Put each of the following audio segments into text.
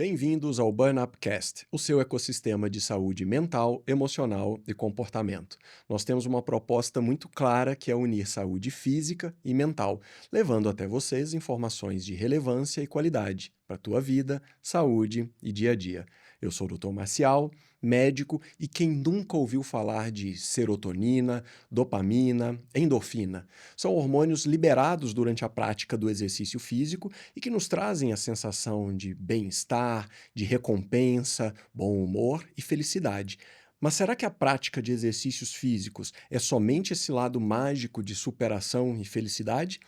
Bem-vindos ao Burn Upcast, o seu ecossistema de saúde mental, emocional e comportamento. Nós temos uma proposta muito clara que é unir saúde física e mental, levando até vocês informações de relevância e qualidade para a tua vida, saúde e dia a dia. Eu sou o Dr. Marcial, médico, e quem nunca ouviu falar de serotonina, dopamina, endorfina? São hormônios liberados durante a prática do exercício físico e que nos trazem a sensação de bem-estar, de recompensa, bom humor e felicidade. Mas será que a prática de exercícios físicos é somente esse lado mágico de superação e felicidade?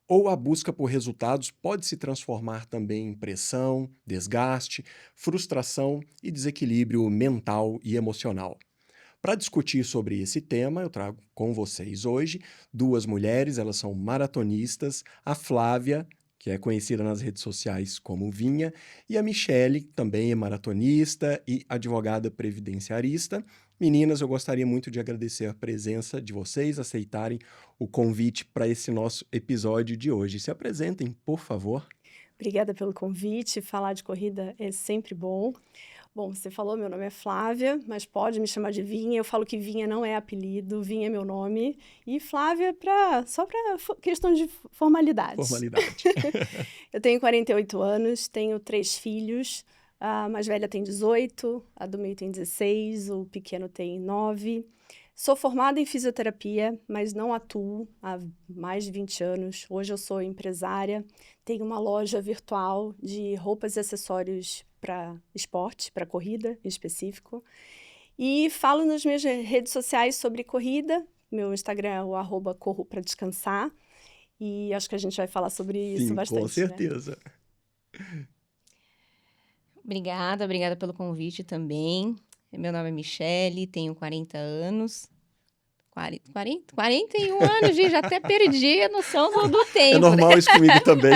Ou a busca por resultados pode se transformar também em pressão, desgaste, frustração e desequilíbrio mental e emocional? Para discutir sobre esse tema, eu trago com vocês hoje duas mulheres, elas são maratonistas, a Flávia, que é conhecida nas redes sociais como Vinha, e a Michele, que também é maratonista e advogada previdenciarista. Meninas, eu gostaria muito de agradecer a presença de vocês, aceitarem o convite para esse nosso episódio de hoje. Se apresentem, por favor. Obrigada pelo convite. Falar de corrida é sempre bom. Bom, você falou, meu nome é Flávia, mas pode me chamar de Vinha. Eu falo que Vinha não é apelido, Vinha é meu nome. E Flávia só para questão de formalidades. Formalidade. Eu tenho 48 anos, tenho 3 filhos. A mais velha tem 18, a do meio tem 16, o pequeno tem 9. Sou formada em fisioterapia, mas não atuo há mais de 20 anos. Hoje eu sou empresária, tenho uma loja virtual de roupas e acessórios para esporte, para corrida em específico. E falo nas minhas redes sociais sobre corrida. Meu Instagram é o @corro para descansar. E acho que a gente vai falar sobre isso Sim, bastante, com certeza. Obrigada pelo convite também. Meu nome é Michele, tenho 40 anos. 41 anos, gente, já até perdi a noção do tempo. É normal isso comigo também.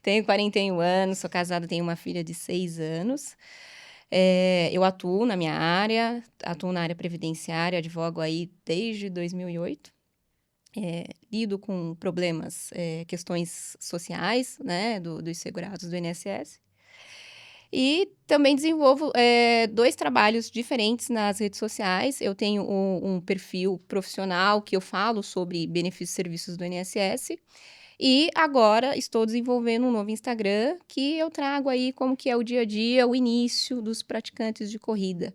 Tenho 41 anos, sou casada, tenho uma filha de 6 anos. Eu atuo na minha área, atuo na área previdenciária, advogo aí desde 2008. Lido com problemas, questões sociais, né, dos segurados do INSS. E também desenvolvo 2 trabalhos diferentes nas redes sociais. Eu tenho um perfil profissional que eu falo sobre benefícios e serviços do INSS. E agora estou desenvolvendo um novo Instagram que eu trago aí como que é o dia a dia, o início dos praticantes de corrida.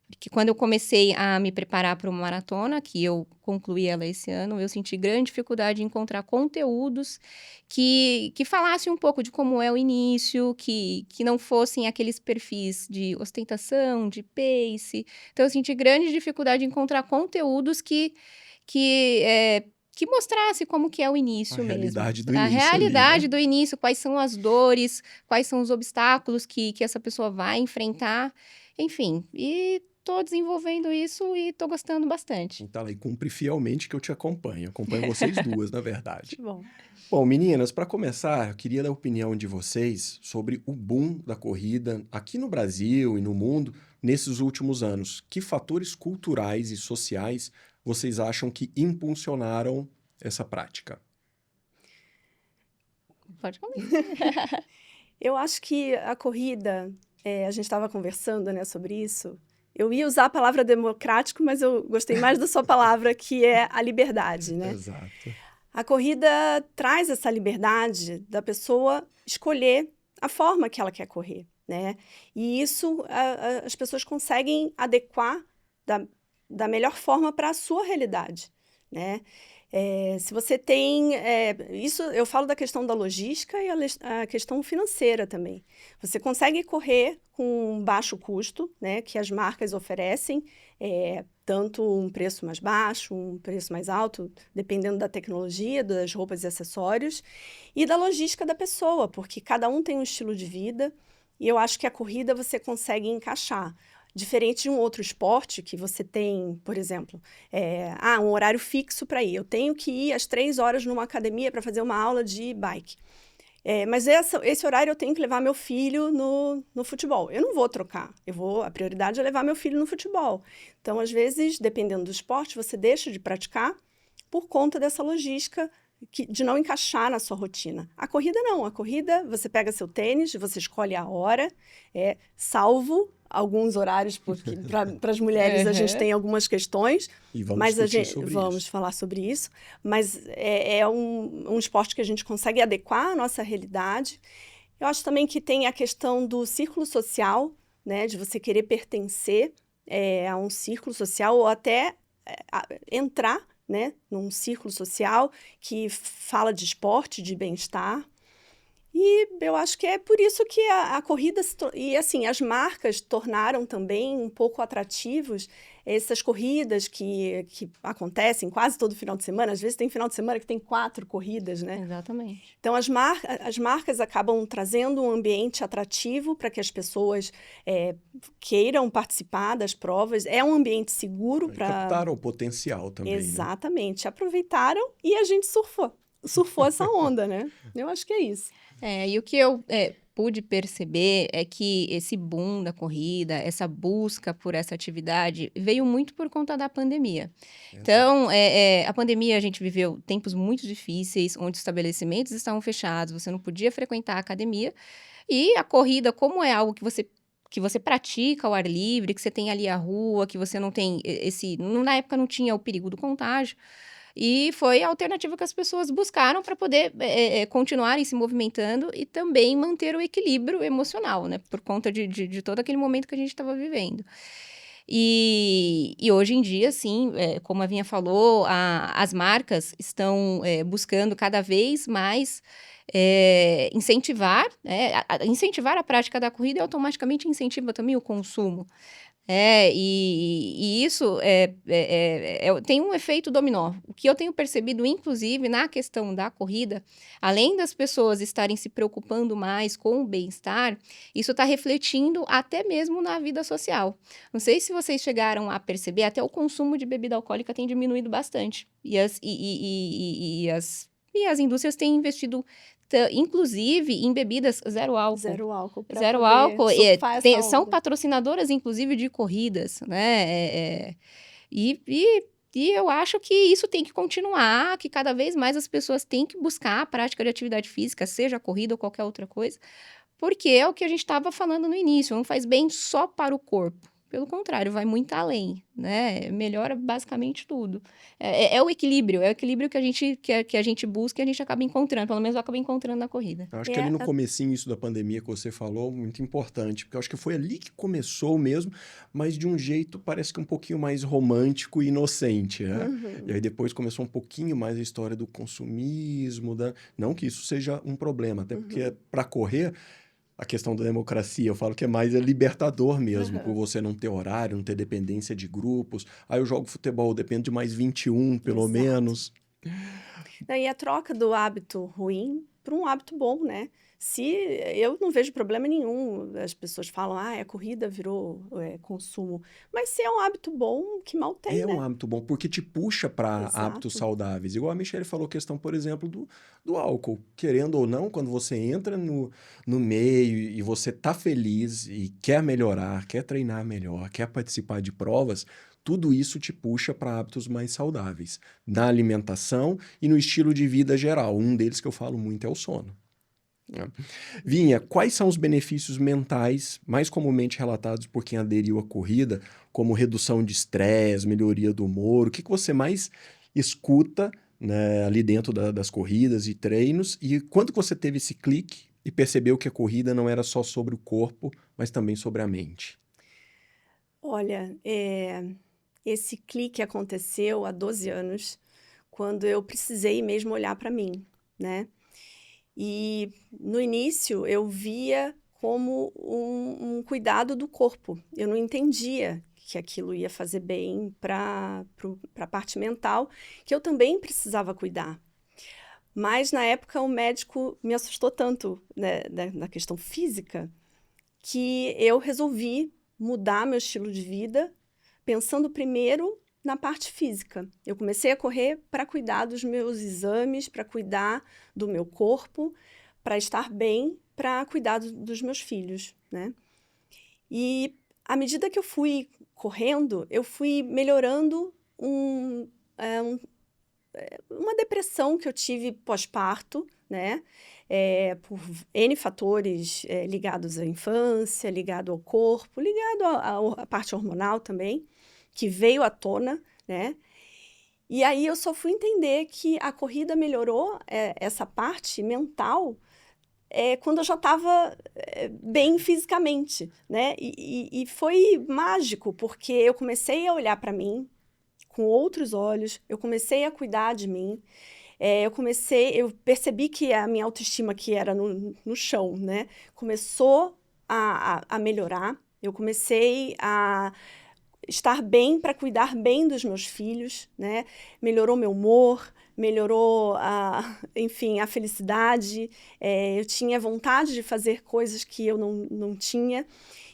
Porque quando eu comecei a me preparar para uma maratona, que eu concluí ela esse ano, eu senti grande dificuldade em encontrar conteúdos que falassem um pouco de como é o início, que não fossem aqueles perfis de ostentação, de pace. Então, eu senti grande dificuldade em encontrar conteúdos que mostrasse como que é o início mesmo. Realidade do A início realidade ali, né? do início, quais são as dores, quais são os obstáculos que essa pessoa vai enfrentar. Enfim, e tô desenvolvendo isso e tô gostando bastante. Então, e cumpre fielmente que eu te acompanho. Acompanho vocês duas, na verdade. Que bom. Bom, meninas, para começar, eu queria dar a opinião de vocês sobre o boom da corrida aqui no Brasil e no mundo nesses últimos anos. Que fatores culturais e sociais vocês acham que impulsionaram essa prática? Pode começar. Eu acho que a corrida, a gente estava conversando, né, sobre isso. Eu ia usar a palavra democrático, mas eu gostei mais da sua palavra, que é a liberdade, né? Exato. A corrida traz essa liberdade da pessoa escolher a forma que ela quer correr, né? E isso as pessoas conseguem adequar da melhor forma para a sua realidade, né? Se você tem... isso eu falo da questão da logística e a questão financeira também. Você consegue correr com baixo custo, né, que as marcas oferecem, tanto um preço mais baixo, um preço mais alto, dependendo da tecnologia, das roupas e acessórios, e da logística da pessoa, porque cada um tem um estilo de vida, e eu acho que a corrida você consegue encaixar. Diferente de um outro esporte que você tem, por exemplo, um horário fixo para ir. Eu tenho que ir às 3 horas numa academia para fazer uma aula de bike. Mas esse horário eu tenho que levar meu filho no futebol. Eu não vou trocar. A prioridade é levar meu filho no futebol. Então, às vezes, dependendo do esporte, você deixa de praticar por conta dessa logística de não encaixar na sua rotina. A corrida não, a corrida você pega seu tênis, você escolhe a hora, salvo alguns horários, porque para as mulheres a gente Aham. tem algumas questões, E vamos mas discutir sobre vamos isso. falar sobre isso, mas é um esporte que a gente consegue adequar à nossa realidade. Eu acho também que tem a questão do círculo social, né, de você querer pertencer a um círculo social ou até entrar, né, num círculo social que fala de esporte, de bem-estar. E eu acho que é por isso que a corrida e assim, as marcas tornaram também um pouco atrativos essas corridas que acontecem quase todo final de semana. Às vezes tem final de semana que tem 4 corridas, né? Exatamente. Então as marcas acabam trazendo um ambiente atrativo para que as pessoas queiram participar das provas. É um ambiente seguro para... Captaram o potencial também, né? Exatamente. Aproveitaram e a gente surfou essa onda, né? Eu acho que é isso. E o que eu pude perceber é que esse boom da corrida, essa busca por essa atividade, veio muito por conta da pandemia. Então, a pandemia, a gente viveu tempos muito difíceis, onde os estabelecimentos estavam fechados, você não podia frequentar a academia, e a corrida, como é algo que você pratica ao ar livre, que você tem ali a rua, que você não tem na época não tinha o perigo do contágio, e foi a alternativa que as pessoas buscaram para poder continuarem se movimentando e também manter o equilíbrio emocional, né? Por conta de todo aquele momento que a gente estava vivendo. E hoje em dia, sim, como a Vinha falou, as marcas estão buscando cada vez mais incentivar, incentivar a prática da corrida e automaticamente incentiva também o consumo. E isso tem um efeito dominó. O que eu tenho percebido, inclusive, na questão da corrida, além das pessoas estarem se preocupando mais com o bem-estar, isso está refletindo até mesmo na vida social. Não sei se vocês chegaram a perceber, até o consumo de bebida alcoólica tem diminuído bastante. E as indústrias têm investido, inclusive, em bebidas zero álcool. Zero álcool. Pra Zero poder álcool. surfar essa São onda. patrocinadoras, inclusive, de corridas, né? E eu acho que isso tem que continuar, que cada vez mais as pessoas têm que buscar a prática de atividade física, seja a corrida ou qualquer outra coisa, porque é o que a gente estava falando no início, não faz bem só para o corpo. Pelo contrário, vai muito além, né? Melhora basicamente tudo. É o equilíbrio que a gente busca e a gente acaba encontrando, pelo menos eu acabo encontrando na corrida. Eu acho que ali no comecinho, isso da pandemia que você falou, muito importante, porque eu acho que foi ali que começou mesmo, mas de um jeito parece que um pouquinho mais romântico e inocente, né? Uhum. E aí depois começou um pouquinho mais a história do consumismo, não que isso seja um problema, até porque para correr, a questão da democracia, eu falo que é mais libertador mesmo, por você não ter horário, não ter dependência de grupos. Aí eu jogo futebol, depende de mais 21, pelo Exato. menos. E a troca do hábito ruim para um hábito bom, né? Eu não vejo problema nenhum, as pessoas falam, a corrida virou consumo. Mas se é um hábito bom, que mal tem, É né? um hábito bom, porque te puxa para hábitos Exato. saudáveis. Igual a Michelle falou, questão, por exemplo, do álcool. Querendo ou não, quando você entra no meio e você tá feliz e quer melhorar, quer treinar melhor, quer participar de provas, tudo isso te puxa para hábitos mais saudáveis. Na alimentação e no estilo de vida geral. Um deles que eu falo muito é o sono. Vinha, quais são os benefícios mentais mais comumente relatados por quem aderiu à corrida, como redução de estresse, melhoria do humor? O que você mais escuta, né, ali dentro das corridas e treinos? E quando que você teve esse clique e percebeu que a corrida não era só sobre o corpo, mas também sobre a mente? Olha, esse clique aconteceu há 12 anos, quando eu precisei mesmo olhar para mim, né? E no início eu via como um cuidado do corpo. Eu não entendia que aquilo ia fazer bem para a parte mental, que eu também precisava cuidar. Mas na época o médico me assustou tanto, né, na questão física, que eu resolvi mudar meu estilo de vida, pensando primeiro na parte física. Eu comecei a correr para cuidar dos meus exames, para cuidar do meu corpo, para estar bem, para cuidar dos meus filhos, né? E à medida que eu fui correndo, eu fui melhorando uma depressão que eu tive pós-parto, né? Por N fatores ligados à infância, ligado ao corpo, ligado à parte hormonal também, que veio à tona, né? E aí eu só fui entender que a corrida melhorou essa parte mental quando eu já estava bem fisicamente, né? E foi mágico, porque eu comecei a olhar para mim com outros olhos, eu comecei a cuidar de mim, eu percebi que a minha autoestima, que era no chão, né? Começou a melhorar, eu comecei a estar bem para cuidar bem dos meus filhos, né? Melhorou meu humor, melhorou enfim, a felicidade, eu tinha vontade de fazer coisas que eu não tinha.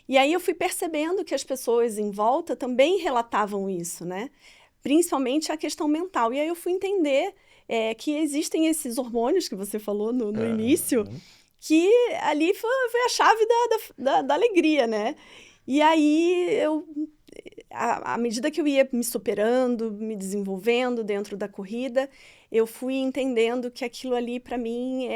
E aí eu fui percebendo que as pessoas em volta também relatavam isso, né? Principalmente a questão mental. E aí eu fui entender que existem esses hormônios que você falou no início, que ali foi a chave da alegria, né? E aí à medida que eu ia me superando, me desenvolvendo dentro da corrida, eu fui entendendo que aquilo ali, para mim,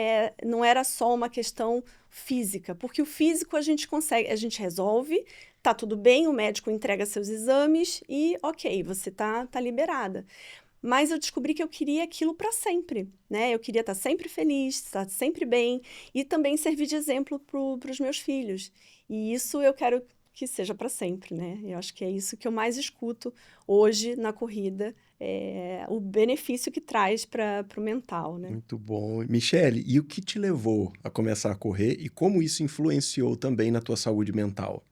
não era só uma questão física, porque o físico a gente consegue, a gente resolve, tá tudo bem, o médico entrega seus exames e, ok, você tá liberada. Mas eu descobri que eu queria aquilo para sempre, né? Eu queria estar sempre feliz, estar sempre bem e também servir de exemplo para os meus filhos. E isso eu quero que seja para sempre, né? Eu acho que é isso que eu mais escuto hoje na corrida, o benefício que traz para o mental, né? Muito bom. Michele, e o que te levou a começar a correr e como isso influenciou também na tua saúde mental?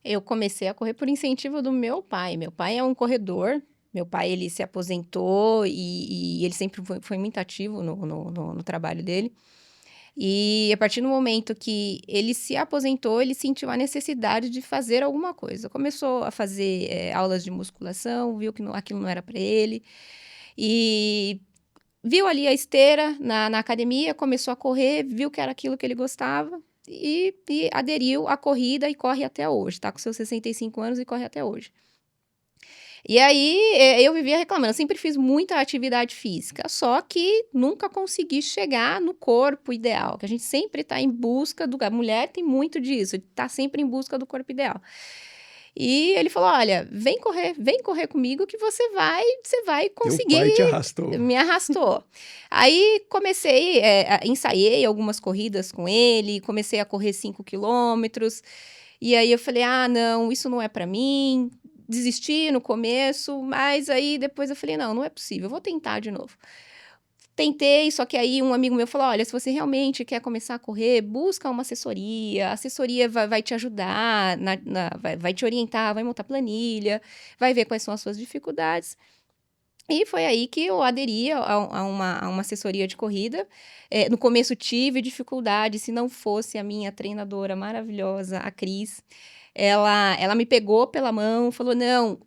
Eu comecei a correr por incentivo do meu pai. Meu pai é um corredor. Meu pai, ele se aposentou e ele sempre foi muito ativo no trabalho dele. E a partir do momento que ele se aposentou, ele sentiu a necessidade de fazer alguma coisa. Começou a fazer aulas de musculação, viu que aquilo não era para ele. E viu ali a esteira na academia, começou a correr, viu que era aquilo que ele gostava e aderiu à corrida e corre até hoje. Está com seus 65 anos e corre até hoje. E aí, eu vivia reclamando, eu sempre fiz muita atividade física, só que nunca consegui chegar no corpo ideal, que a gente sempre está em busca a mulher tem muito disso, está sempre em busca do corpo ideal. E ele falou, olha, vem correr comigo que você vai conseguir. Teu pai te arrastou. Me arrastou. Aí comecei, ensaiei algumas corridas com ele, comecei a correr 5 quilômetros, e aí eu falei, não, isso não é para mim. Desisti no começo, mas aí depois eu falei, não é possível, eu vou tentar de novo. Tentei, só que aí um amigo meu falou, olha, se você realmente quer começar a correr, busca uma assessoria, a assessoria vai te ajudar, vai te orientar, vai montar planilha, vai ver quais são as suas dificuldades. E foi aí que eu aderi a uma assessoria de corrida. No começo tive dificuldade, se não fosse a minha treinadora maravilhosa, a Cris, ela me pegou pela mão, falou, não,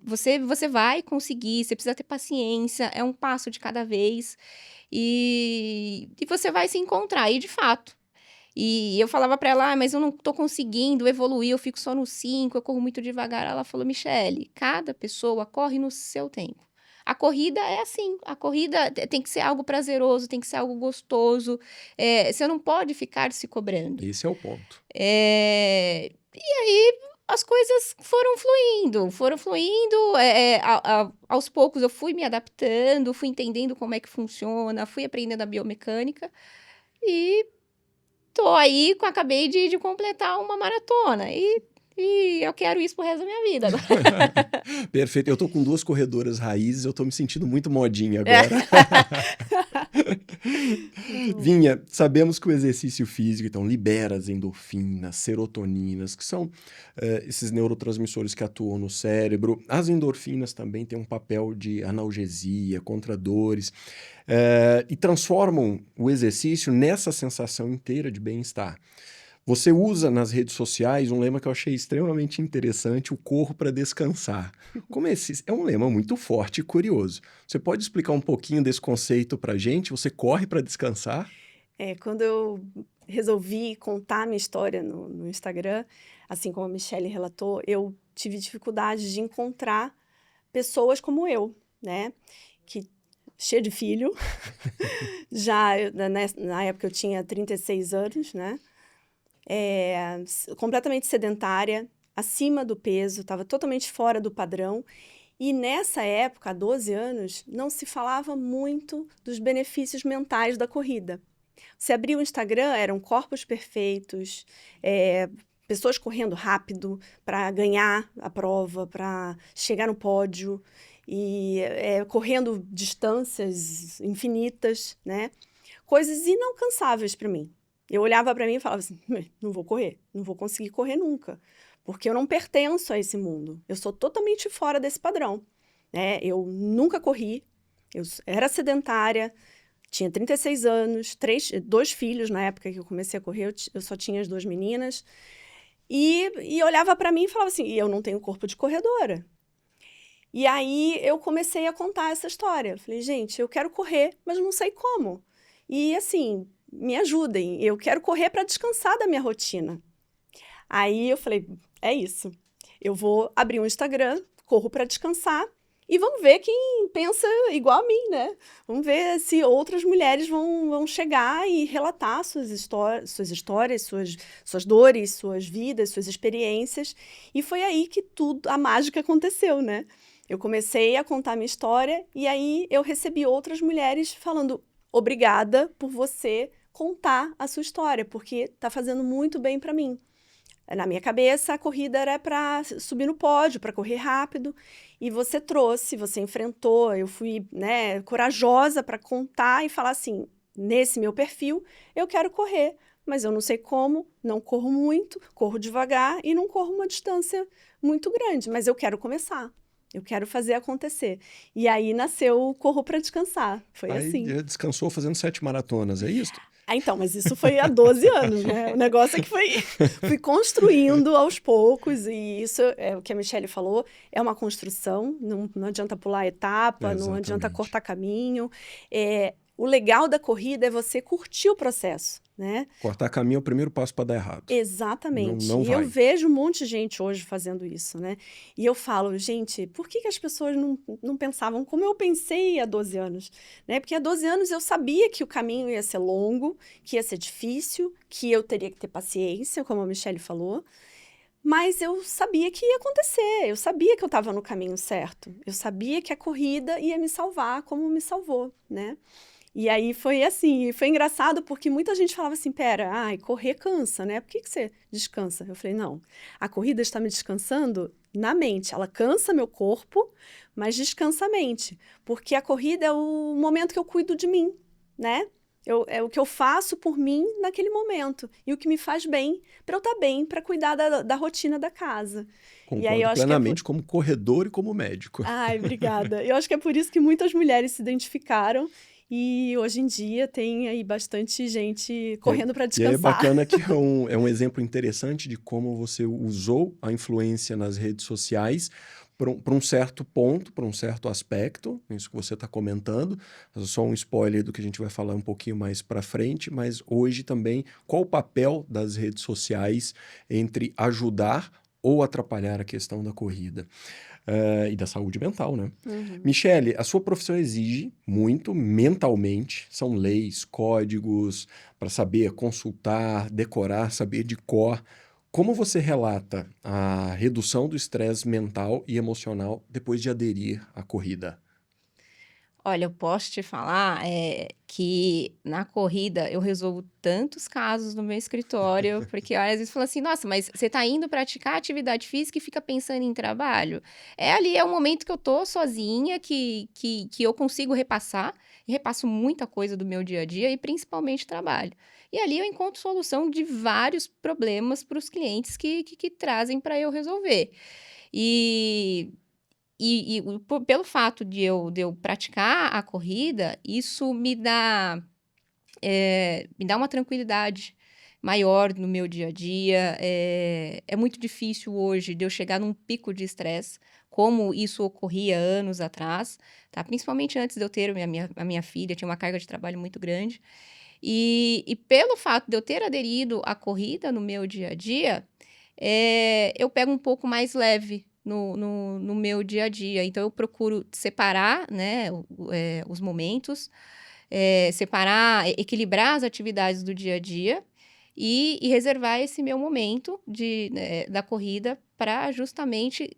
você vai conseguir, você precisa ter paciência, é um passo de cada vez, e você vai se encontrar, e de fato. E eu falava para ela, mas eu não tô conseguindo evoluir, eu fico só no 5, eu corro muito devagar. Ela falou, Michele, cada pessoa corre no seu tempo. A corrida é assim, a corrida tem que ser algo prazeroso, tem que ser algo gostoso, você não pode ficar se cobrando. Esse é o ponto. E aí as coisas foram fluindo, aos poucos eu fui me adaptando, fui entendendo como é que funciona, fui aprendendo a biomecânica e acabei de completar uma maratona e eu quero isso pro resto da minha vida agora. Perfeito. Eu tô com 2 corredoras raízes, eu tô me sentindo muito modinha agora. Vinha, sabemos que o exercício físico, então, libera as endorfinas, serotoninas, que são esses neurotransmissores que atuam no cérebro. As endorfinas também têm um papel de analgesia, contra dores, e transformam o exercício nessa sensação inteira de bem-estar. Você usa nas redes sociais um lema que eu achei extremamente interessante, o corro para descansar. Como esse é um lema muito forte e curioso. Você pode explicar um pouquinho desse conceito para a gente? Você corre para descansar? Quando eu resolvi contar a minha história no Instagram, assim como a Michele relatou, eu tive dificuldade de encontrar pessoas como eu, né? Cheia de filho. Já, na época, eu tinha 36 anos, né? Completamente sedentária, acima do peso, estava totalmente fora do padrão. E nessa época, há 12 anos, não se falava muito dos benefícios mentais da corrida. Você abria o Instagram, eram corpos perfeitos, pessoas correndo rápido para ganhar a prova, para chegar no pódio, e correndo distâncias infinitas, né? Coisas inalcançáveis para mim. Eu olhava para mim e falava assim, não vou correr, não vou conseguir correr nunca, porque eu não pertenço a esse mundo, eu sou totalmente fora desse padrão, né? Eu nunca corri, eu era sedentária, tinha 36 anos, 2 filhos na época que eu comecei a correr, eu só tinha as 2 meninas, e olhava para mim e falava assim, eu não tenho corpo de corredora. E aí eu comecei a contar essa história. Eu falei, gente, eu quero correr, mas não sei como. E assim, me ajudem, eu quero correr para descansar da minha rotina. Aí eu falei, é isso. Eu vou abrir um Instagram, corro para descansar, e vamos ver quem pensa igual a mim, né? Vamos ver se outras mulheres vão chegar e relatar suas histórias, suas dores, suas vidas, suas experiências. E foi aí que a mágica aconteceu, né? Eu comecei a contar minha história e aí eu recebi outras mulheres falando obrigada por você contar a sua história, porque está fazendo muito bem para mim. Na minha cabeça, a corrida era para subir no pódio, para correr rápido, e você trouxe, você enfrentou, eu fui, né, corajosa para contar e falar assim, nesse meu perfil, eu quero correr, mas eu não sei como, não corro muito, corro devagar e não corro uma distância muito grande, mas eu quero começar. Eu quero fazer acontecer. E aí nasceu o Corro para Descansar. Foi assim. Aí descansou fazendo 7 maratonas, é isso? Então, mas isso foi há 12 anos, né? O negócio é que fui construindo aos poucos, e isso é o que a Michelle falou, é uma construção, não adianta pular etapa, não adianta cortar caminho. O legal da corrida é você curtir o processo, né? Cortar caminho é o primeiro passo para dar errado. Exatamente. Não E vai. eu vejo um monte de gente hoje fazendo isso, né? E eu falo, gente, por que as pessoas não pensavam como eu pensei há 12 anos? Né? Porque há 12 anos eu sabia que o caminho ia ser longo, que ia ser difícil, que eu teria que ter paciência, como a Michelle falou. Mas eu sabia que ia acontecer, eu sabia que eu estava no caminho certo. Eu sabia que a corrida ia me salvar como me salvou, né? E aí foi assim, foi engraçado porque muita gente falava assim, pera, correr cansa, né? Por que você descansa? Eu falei, não, a corrida está me descansando na mente. Ela cansa meu corpo, mas descansa a mente. Porque a corrida é o momento que eu cuido de mim, né? É o que eu faço por mim naquele momento. E o que me faz bem, para eu estar bem, para cuidar da rotina da casa. Concordo E aí eu acho plenamente como corredor e como médico. Ai, obrigada. Eu acho que é por isso que muitas mulheres se identificaram. E hoje em dia tem aí bastante gente correndo para descansar. E é bacana que é um exemplo interessante de como você usou a influência nas redes sociais para um certo ponto, para um certo aspecto, isso que você está comentando. Só um spoiler do que a gente vai falar um pouquinho mais para frente, mas hoje também, qual o papel das redes sociais entre ajudar ou atrapalhar a questão da corrida? E da saúde mental, né? Uhum. Michelle, a sua profissão exige muito mentalmente, são leis, códigos para saber consultar, decorar, saber de cor. Como você relata a redução do estresse mental e emocional depois de aderir à corrida? Olha, eu posso te falar que na corrida eu resolvo tantos casos no meu escritório, porque olha, às vezes fala assim, nossa, mas você tá indo praticar atividade física e fica pensando em trabalho? Ali é o momento que eu tô sozinha, que eu consigo repassar, e repasso muita coisa do meu dia a dia, e principalmente trabalho. E ali eu encontro solução de vários problemas para os clientes que trazem para eu resolver. Pelo fato de eu praticar a corrida, isso me dá uma tranquilidade maior no meu dia a dia. É muito difícil hoje de eu chegar num pico de estresse, como isso ocorria anos atrás, tá? Principalmente antes de eu ter a minha filha, tinha uma carga de trabalho muito grande. E pelo fato de eu ter aderido à corrida no meu dia a dia, eu pego um pouco mais leve no meu dia a dia. Então, eu procuro separar, né, os momentos, separar, equilibrar as atividades do dia a dia e reservar esse meu momento da corrida para justamente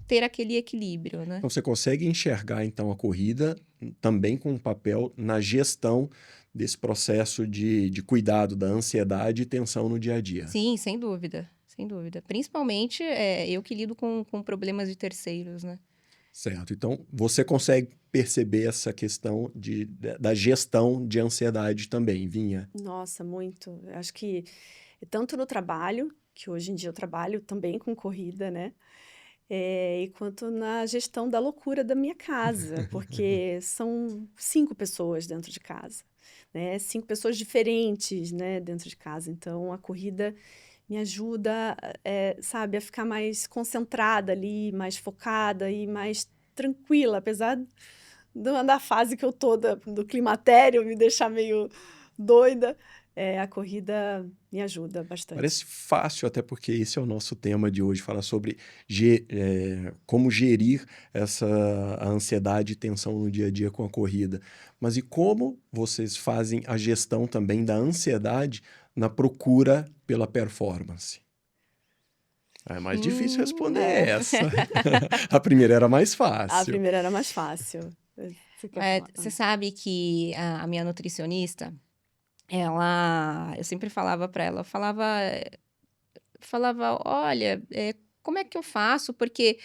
ter aquele equilíbrio, né? Então, você consegue enxergar, então, a corrida também com um papel na gestão desse processo de cuidado da ansiedade e tensão no dia a dia. Sim, sem dúvida, sem dúvida. Principalmente eu que lido com problemas de terceiros, né? Certo. Então, você consegue perceber essa questão da gestão de ansiedade também, Vinha? Nossa, muito. Eu acho que tanto no trabalho, que hoje em dia eu trabalho também com corrida, né? E quanto na gestão da loucura da minha casa, porque são 5 pessoas dentro de casa, né? 5 pessoas diferentes, né, dentro de casa. Então, a corrida me ajuda, sabe, a ficar mais concentrada ali, mais focada e mais tranquila, apesar da fase que eu tô do climatério me deixar meio doida, a corrida me ajuda bastante. Parece fácil, até porque esse é o nosso tema de hoje, falar sobre como gerir a ansiedade e tensão no dia a dia com a corrida. Mas e como vocês fazem a gestão também da ansiedade na procura pela performance? É mais difícil responder essa. A primeira era mais A fácil. primeira era mais fácil. Você quer falar? Você sabe que a minha nutricionista, eu sempre falava para ela, falava, olha, como é que eu faço? Porque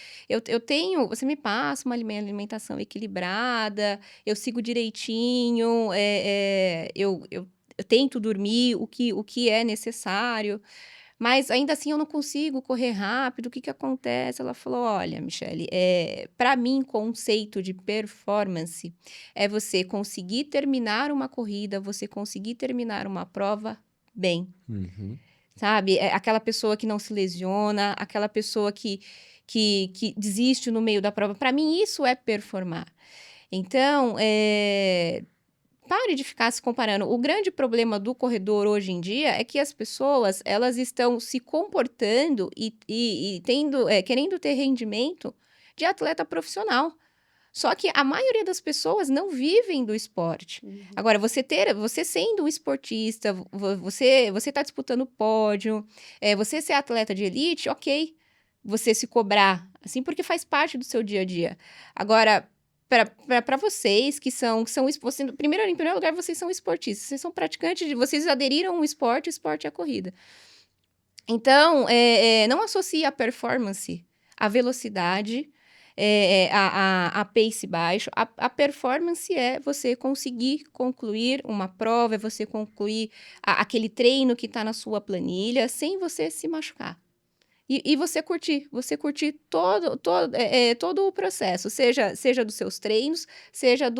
você me passa uma alimentação equilibrada, eu sigo direitinho, eu tento dormir o que é necessário, mas ainda assim eu não consigo correr rápido, o que que acontece? Ela falou, olha, Michele, para mim, conceito de performance é você conseguir terminar uma corrida, você conseguir terminar uma prova bem. Uhum. Sabe? Aquela pessoa que não se lesiona, aquela pessoa que desiste no meio da prova. Para mim, isso é performar. Então, pare de ficar se comparando. O grande problema do corredor hoje em dia é que as pessoas, elas estão se comportando e querendo ter rendimento de atleta profissional. Só que a maioria das pessoas não vivem do esporte. Uhum. Agora, você sendo um esportista, você tá disputando pódio, você ser atleta de elite, ok. Você se cobrar, assim, porque faz parte do seu dia a dia. Agora, para vocês que são em primeiro lugar, vocês são esportistas, vocês são praticantes, vocês aderiram ao esporte, o esporte é a corrida. Então, não associe a performance à velocidade, a pace baixo. A performance é você conseguir concluir uma prova, é você concluir aquele treino que está na sua planilha sem você se machucar. E você curtir todo o processo, seja dos seus treinos, seja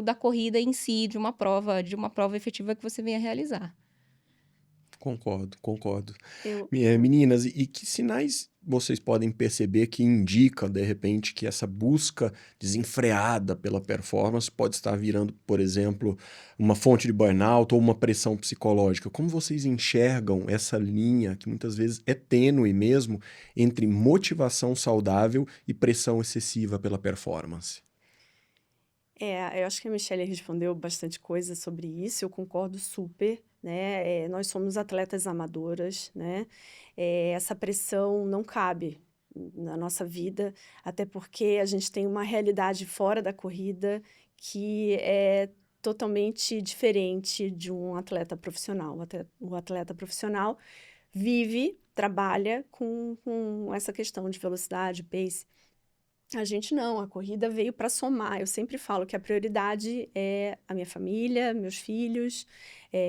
da corrida em si, de uma prova efetiva que você venha realizar. Concordo. Eu, Meninas, e que sinais vocês podem perceber que indicam, de repente, que essa busca desenfreada pela performance pode estar virando, por exemplo, uma fonte de burnout ou uma pressão psicológica? Como vocês enxergam essa linha, que muitas vezes é tênue mesmo, entre motivação saudável e pressão excessiva pela performance? eu acho que a Michelle respondeu bastante coisa sobre isso, eu concordo super, né? Nós somos atletas amadoras, né? Essa pressão não cabe na nossa vida, até porque a gente tem uma realidade fora da corrida que é totalmente diferente de um atleta profissional. O atleta profissional vive, trabalha com essa questão de velocidade, pace. A gente não, a corrida veio para somar. Eu sempre falo que a prioridade é a minha família, meus filhos,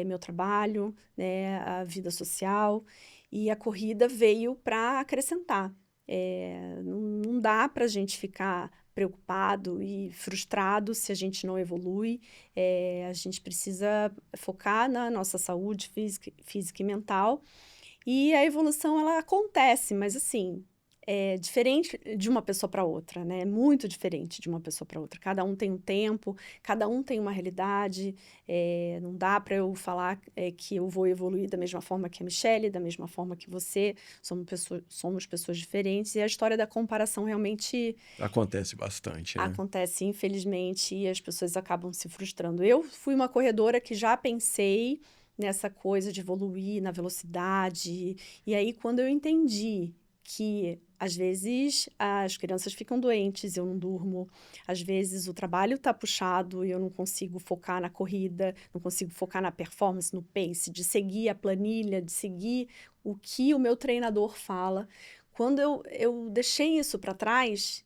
meu trabalho, né, a vida social. E a corrida veio para acrescentar. Não dá para a gente ficar preocupado e frustrado se a gente não evolui. A gente precisa focar na nossa saúde física e mental. E a evolução, ela acontece, mas assim, é diferente de uma pessoa para outra, né? É muito diferente de uma pessoa para outra. Cada um tem um tempo, cada um tem uma realidade. Não dá para eu falar que eu vou evoluir da mesma forma que a Michelle, da mesma forma que você. Somos pessoas diferentes e a história da comparação realmente Acontece bastante, né? acontece, infelizmente, e as pessoas acabam se frustrando. Eu fui uma corredora que já pensei nessa coisa de evoluir na velocidade. E aí, quando eu entendi que às vezes as crianças ficam doentes, eu não durmo, às vezes o trabalho está puxado e eu não consigo focar na corrida, não consigo focar na performance, no pace, de seguir a planilha, de seguir o que o meu treinador fala. Quando eu deixei isso para trás,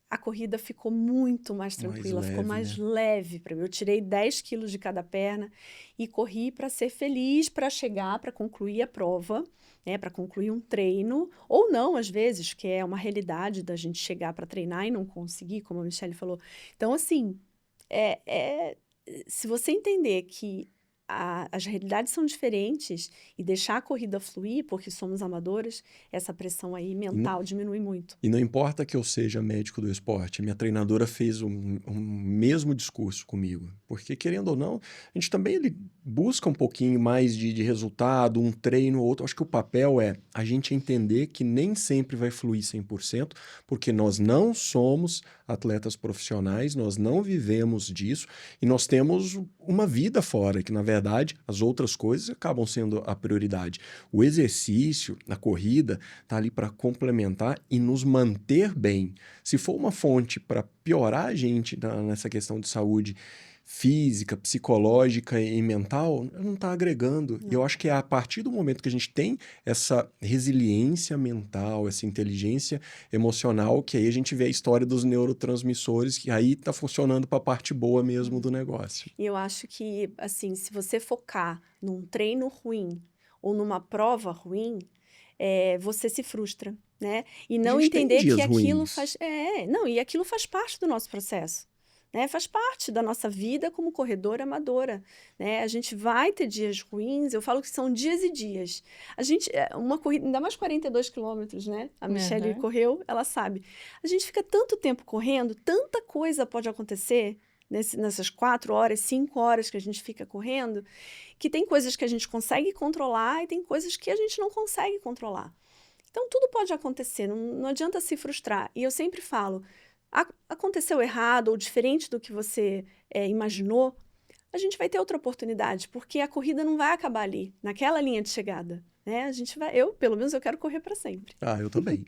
a corrida ficou muito mais tranquila, Mais ficou leve, mais né? leve para mim. Eu tirei 10 quilos de cada perna e corri para ser feliz, para chegar, para concluir a prova, né, para concluir um treino, ou não, às vezes, que é uma realidade da gente chegar para treinar e não conseguir, como a Michelle falou. Então, assim, se você entender que as realidades são diferentes e deixar a corrida fluir, porque somos amadoras, essa pressão aí mental diminui muito. E não importa que eu seja médico do esporte, minha treinadora fez o mesmo discurso comigo. Porque, querendo ou não, a gente também busca um pouquinho mais de resultado, um treino ou outro. Acho que o papel é a gente entender que nem sempre vai fluir 100%, porque nós não somos atletas profissionais, nós não vivemos disso e nós temos uma vida fora, que na verdade as outras coisas acabam sendo a prioridade. O exercício, a corrida, está ali para complementar e nos manter bem. Se for uma fonte para piorar a gente nessa questão de saúde física, psicológica e mental, não está agregando. E eu acho que é a partir do momento que a gente tem essa resiliência mental, essa inteligência emocional, que aí a gente vê a história dos neurotransmissores, que aí está funcionando para a parte boa mesmo do negócio. E eu acho que, assim, se você focar num treino ruim ou numa prova ruim, você se frustra, né? E não gente tem entender que dias aquilo ruins. faz. Não, e aquilo faz parte do nosso processo. Né? Faz parte da nossa vida como corredora amadora. Né? A gente vai ter dias ruins, eu falo que são dias e dias. A gente, uma corrida, ainda mais 42 quilômetros, né? A Michelle correu, ela sabe. A gente fica tanto tempo correndo, tanta coisa pode acontecer nessas 4 horas, 5 horas que a gente fica correndo, que tem coisas que a gente consegue controlar e tem coisas que a gente não consegue controlar. Então, tudo pode acontecer, não adianta se frustrar. E eu sempre falo, aconteceu errado ou diferente do que você imaginou, a gente vai ter outra oportunidade, porque a corrida não vai acabar ali, naquela linha de chegada. Né? A gente vai, pelo menos, eu quero correr para sempre. Ah, eu também.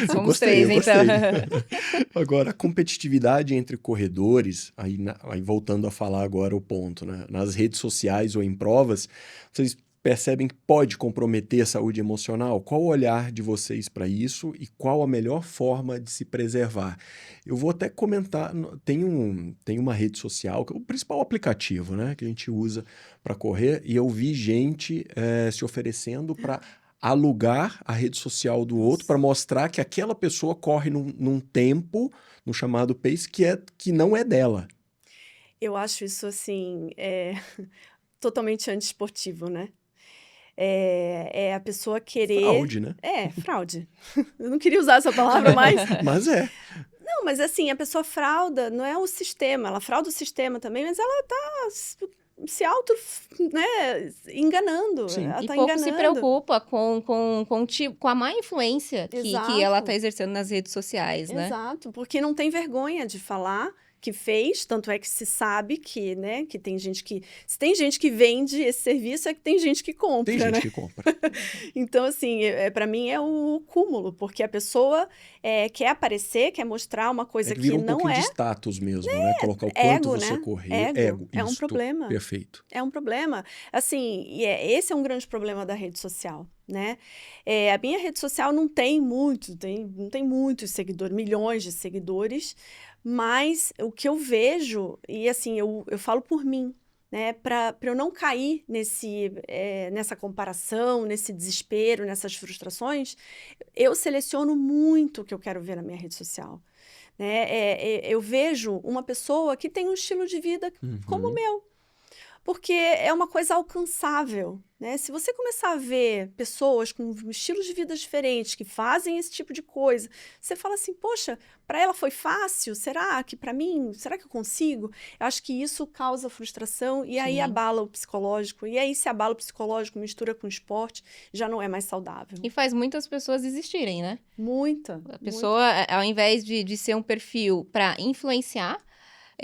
Somos Gostei, 3, então. Agora, a competitividade entre corredores, aí voltando a falar agora o ponto, né? Nas redes sociais ou em provas, vocês percebem que pode comprometer a saúde emocional? Qual o olhar de vocês para isso e qual a melhor forma de se preservar? Eu vou até comentar, tem uma rede social, que é o principal aplicativo, né, que a gente usa para correr, e eu vi gente se oferecendo para alugar a rede social do outro para mostrar que aquela pessoa corre num tempo, no chamado pace, que não é dela. Eu acho isso, assim, totalmente antiesportivo, né? É a pessoa querer... Fraude, né? Fraude. Eu não queria usar essa palavra, mas... Mas é. Não, mas assim, a pessoa frauda, não é o sistema, ela frauda o sistema também, mas ela tá se né, enganando. Sim. Ela E tá pouco enganando. se preocupa com a má influência que ela está exercendo nas redes sociais, né? Exato, porque não tem vergonha de falar que fez, tanto é que se sabe que, né, que tem gente que... Se tem gente que vende esse serviço, é que tem gente que compra, Tem gente né? que compra. Então, assim, para mim é o cúmulo, porque a pessoa quer aparecer, quer mostrar uma coisa que vira um não pouquinho é. de status mesmo, né? Colocar o quanto Ego, você né? correr. Ego. É um Isto. problema. Perfeito. É um problema. Assim, e esse é um grande problema da rede social, né? A minha rede social não tem muitos seguidores, milhões de seguidores, mas o que eu vejo, e assim, eu falo por mim, né? Para eu não cair nessa comparação, nesse desespero, nessas frustrações, eu seleciono muito o que eu quero ver na minha rede social. Né? Eu vejo uma pessoa que tem um estilo de vida como o meu. porque é uma coisa alcançável, né? Se você começar a ver pessoas com estilos de vida diferentes que fazem esse tipo de coisa, você fala assim, poxa, para ela foi fácil, será que para mim, será que eu consigo? Eu acho que isso causa frustração e aí Sim. abala o psicológico, e aí se abala o psicológico, mistura com o esporte, já não é mais saudável. E faz muitas pessoas desistirem, né? Muita, A muita. pessoa, ao invés de ser um perfil para influenciar,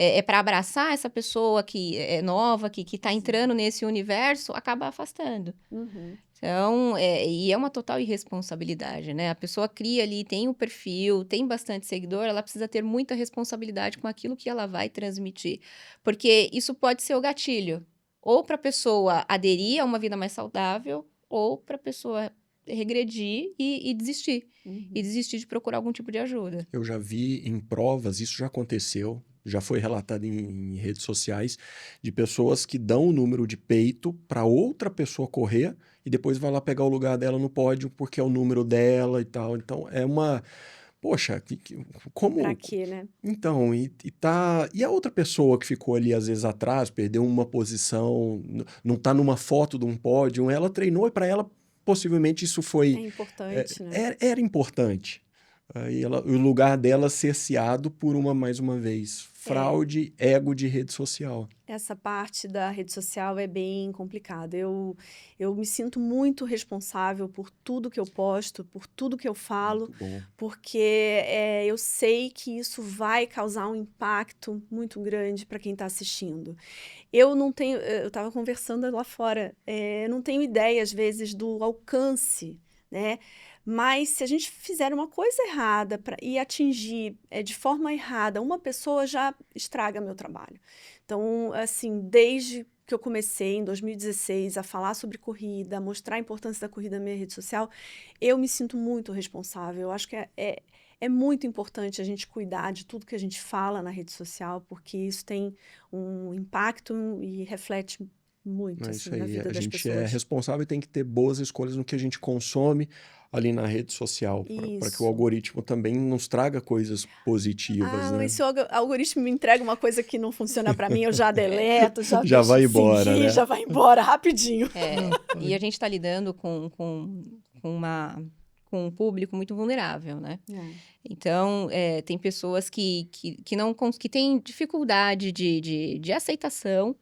é para abraçar essa pessoa que é nova, que tá entrando nesse universo, acaba afastando. Uhum. Então, e é uma total irresponsabilidade, né? A pessoa cria ali, tem um perfil, tem bastante seguidor, ela precisa ter muita responsabilidade com aquilo que ela vai transmitir. Porque isso pode ser o gatilho. Ou para a pessoa aderir a uma vida mais saudável, ou para a pessoa regredir e desistir. Uhum. E desistir de procurar algum tipo de ajuda. Eu já vi em provas, isso já aconteceu, já foi relatado em redes sociais, de pessoas que dão o número de peito para outra pessoa correr e depois vai lá pegar o lugar dela no pódio porque é o número dela e tal. Então é uma. Poxa, como. Pra quê, né? Então, e a outra pessoa que ficou ali às vezes atrás, perdeu uma posição, não tá numa foto de um pódio, ela treinou e para ela possivelmente isso É foi importante, né? era importante. Aí o lugar dela cerceado por mais uma vez, fraude, ego de rede social. Essa parte da rede social é bem complicada. Eu me sinto muito responsável por tudo que eu posto, por tudo que eu falo, Muito bom. porque eu sei que isso vai causar um impacto muito grande para quem está assistindo. Eu não tenho, eu estava conversando lá fora, eu não tenho ideia, às vezes, do alcance, né? Mas se a gente fizer uma coisa errada e atingir de forma errada uma pessoa, já estraga meu trabalho. Então, assim, desde que eu comecei em 2016 a falar sobre corrida, a mostrar a importância da corrida na minha rede social, eu me sinto muito responsável. Eu acho que é muito importante a gente cuidar de tudo que a gente fala na rede social, porque isso tem um impacto e reflete muito É assim, isso na aí. vida A das gente é pessoas. responsável e tem que ter boas escolhas no que a gente consome ali na rede social, para que o Isso. algoritmo também nos traga coisas positivas, né? Esse algoritmo me entrega uma coisa que não funciona para mim, eu já deleto, já Já deixo vai de embora, seguir, né? já vai embora rapidinho. E a gente está lidando com um público muito vulnerável, né? Então, tem pessoas que têm dificuldade de aceitação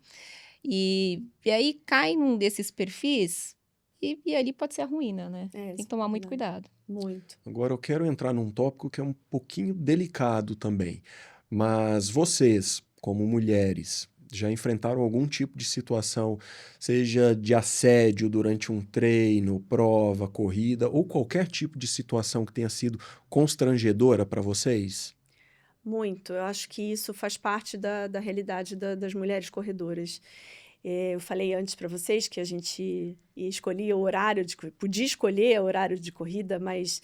e aí cai num desses perfis e ali pode ser a ruína, né? Tem que tomar muito cuidado. Muito. Agora eu quero entrar num tópico que é um pouquinho delicado também. Mas vocês, como mulheres, já enfrentaram algum tipo de situação, seja de assédio durante um treino, prova, corrida, ou qualquer tipo de situação que tenha sido constrangedora para vocês? Muito. Eu acho que isso faz parte da realidade das mulheres corredoras. Eu falei antes para vocês que a gente escolhia o horário podia escolher o horário de corrida, mas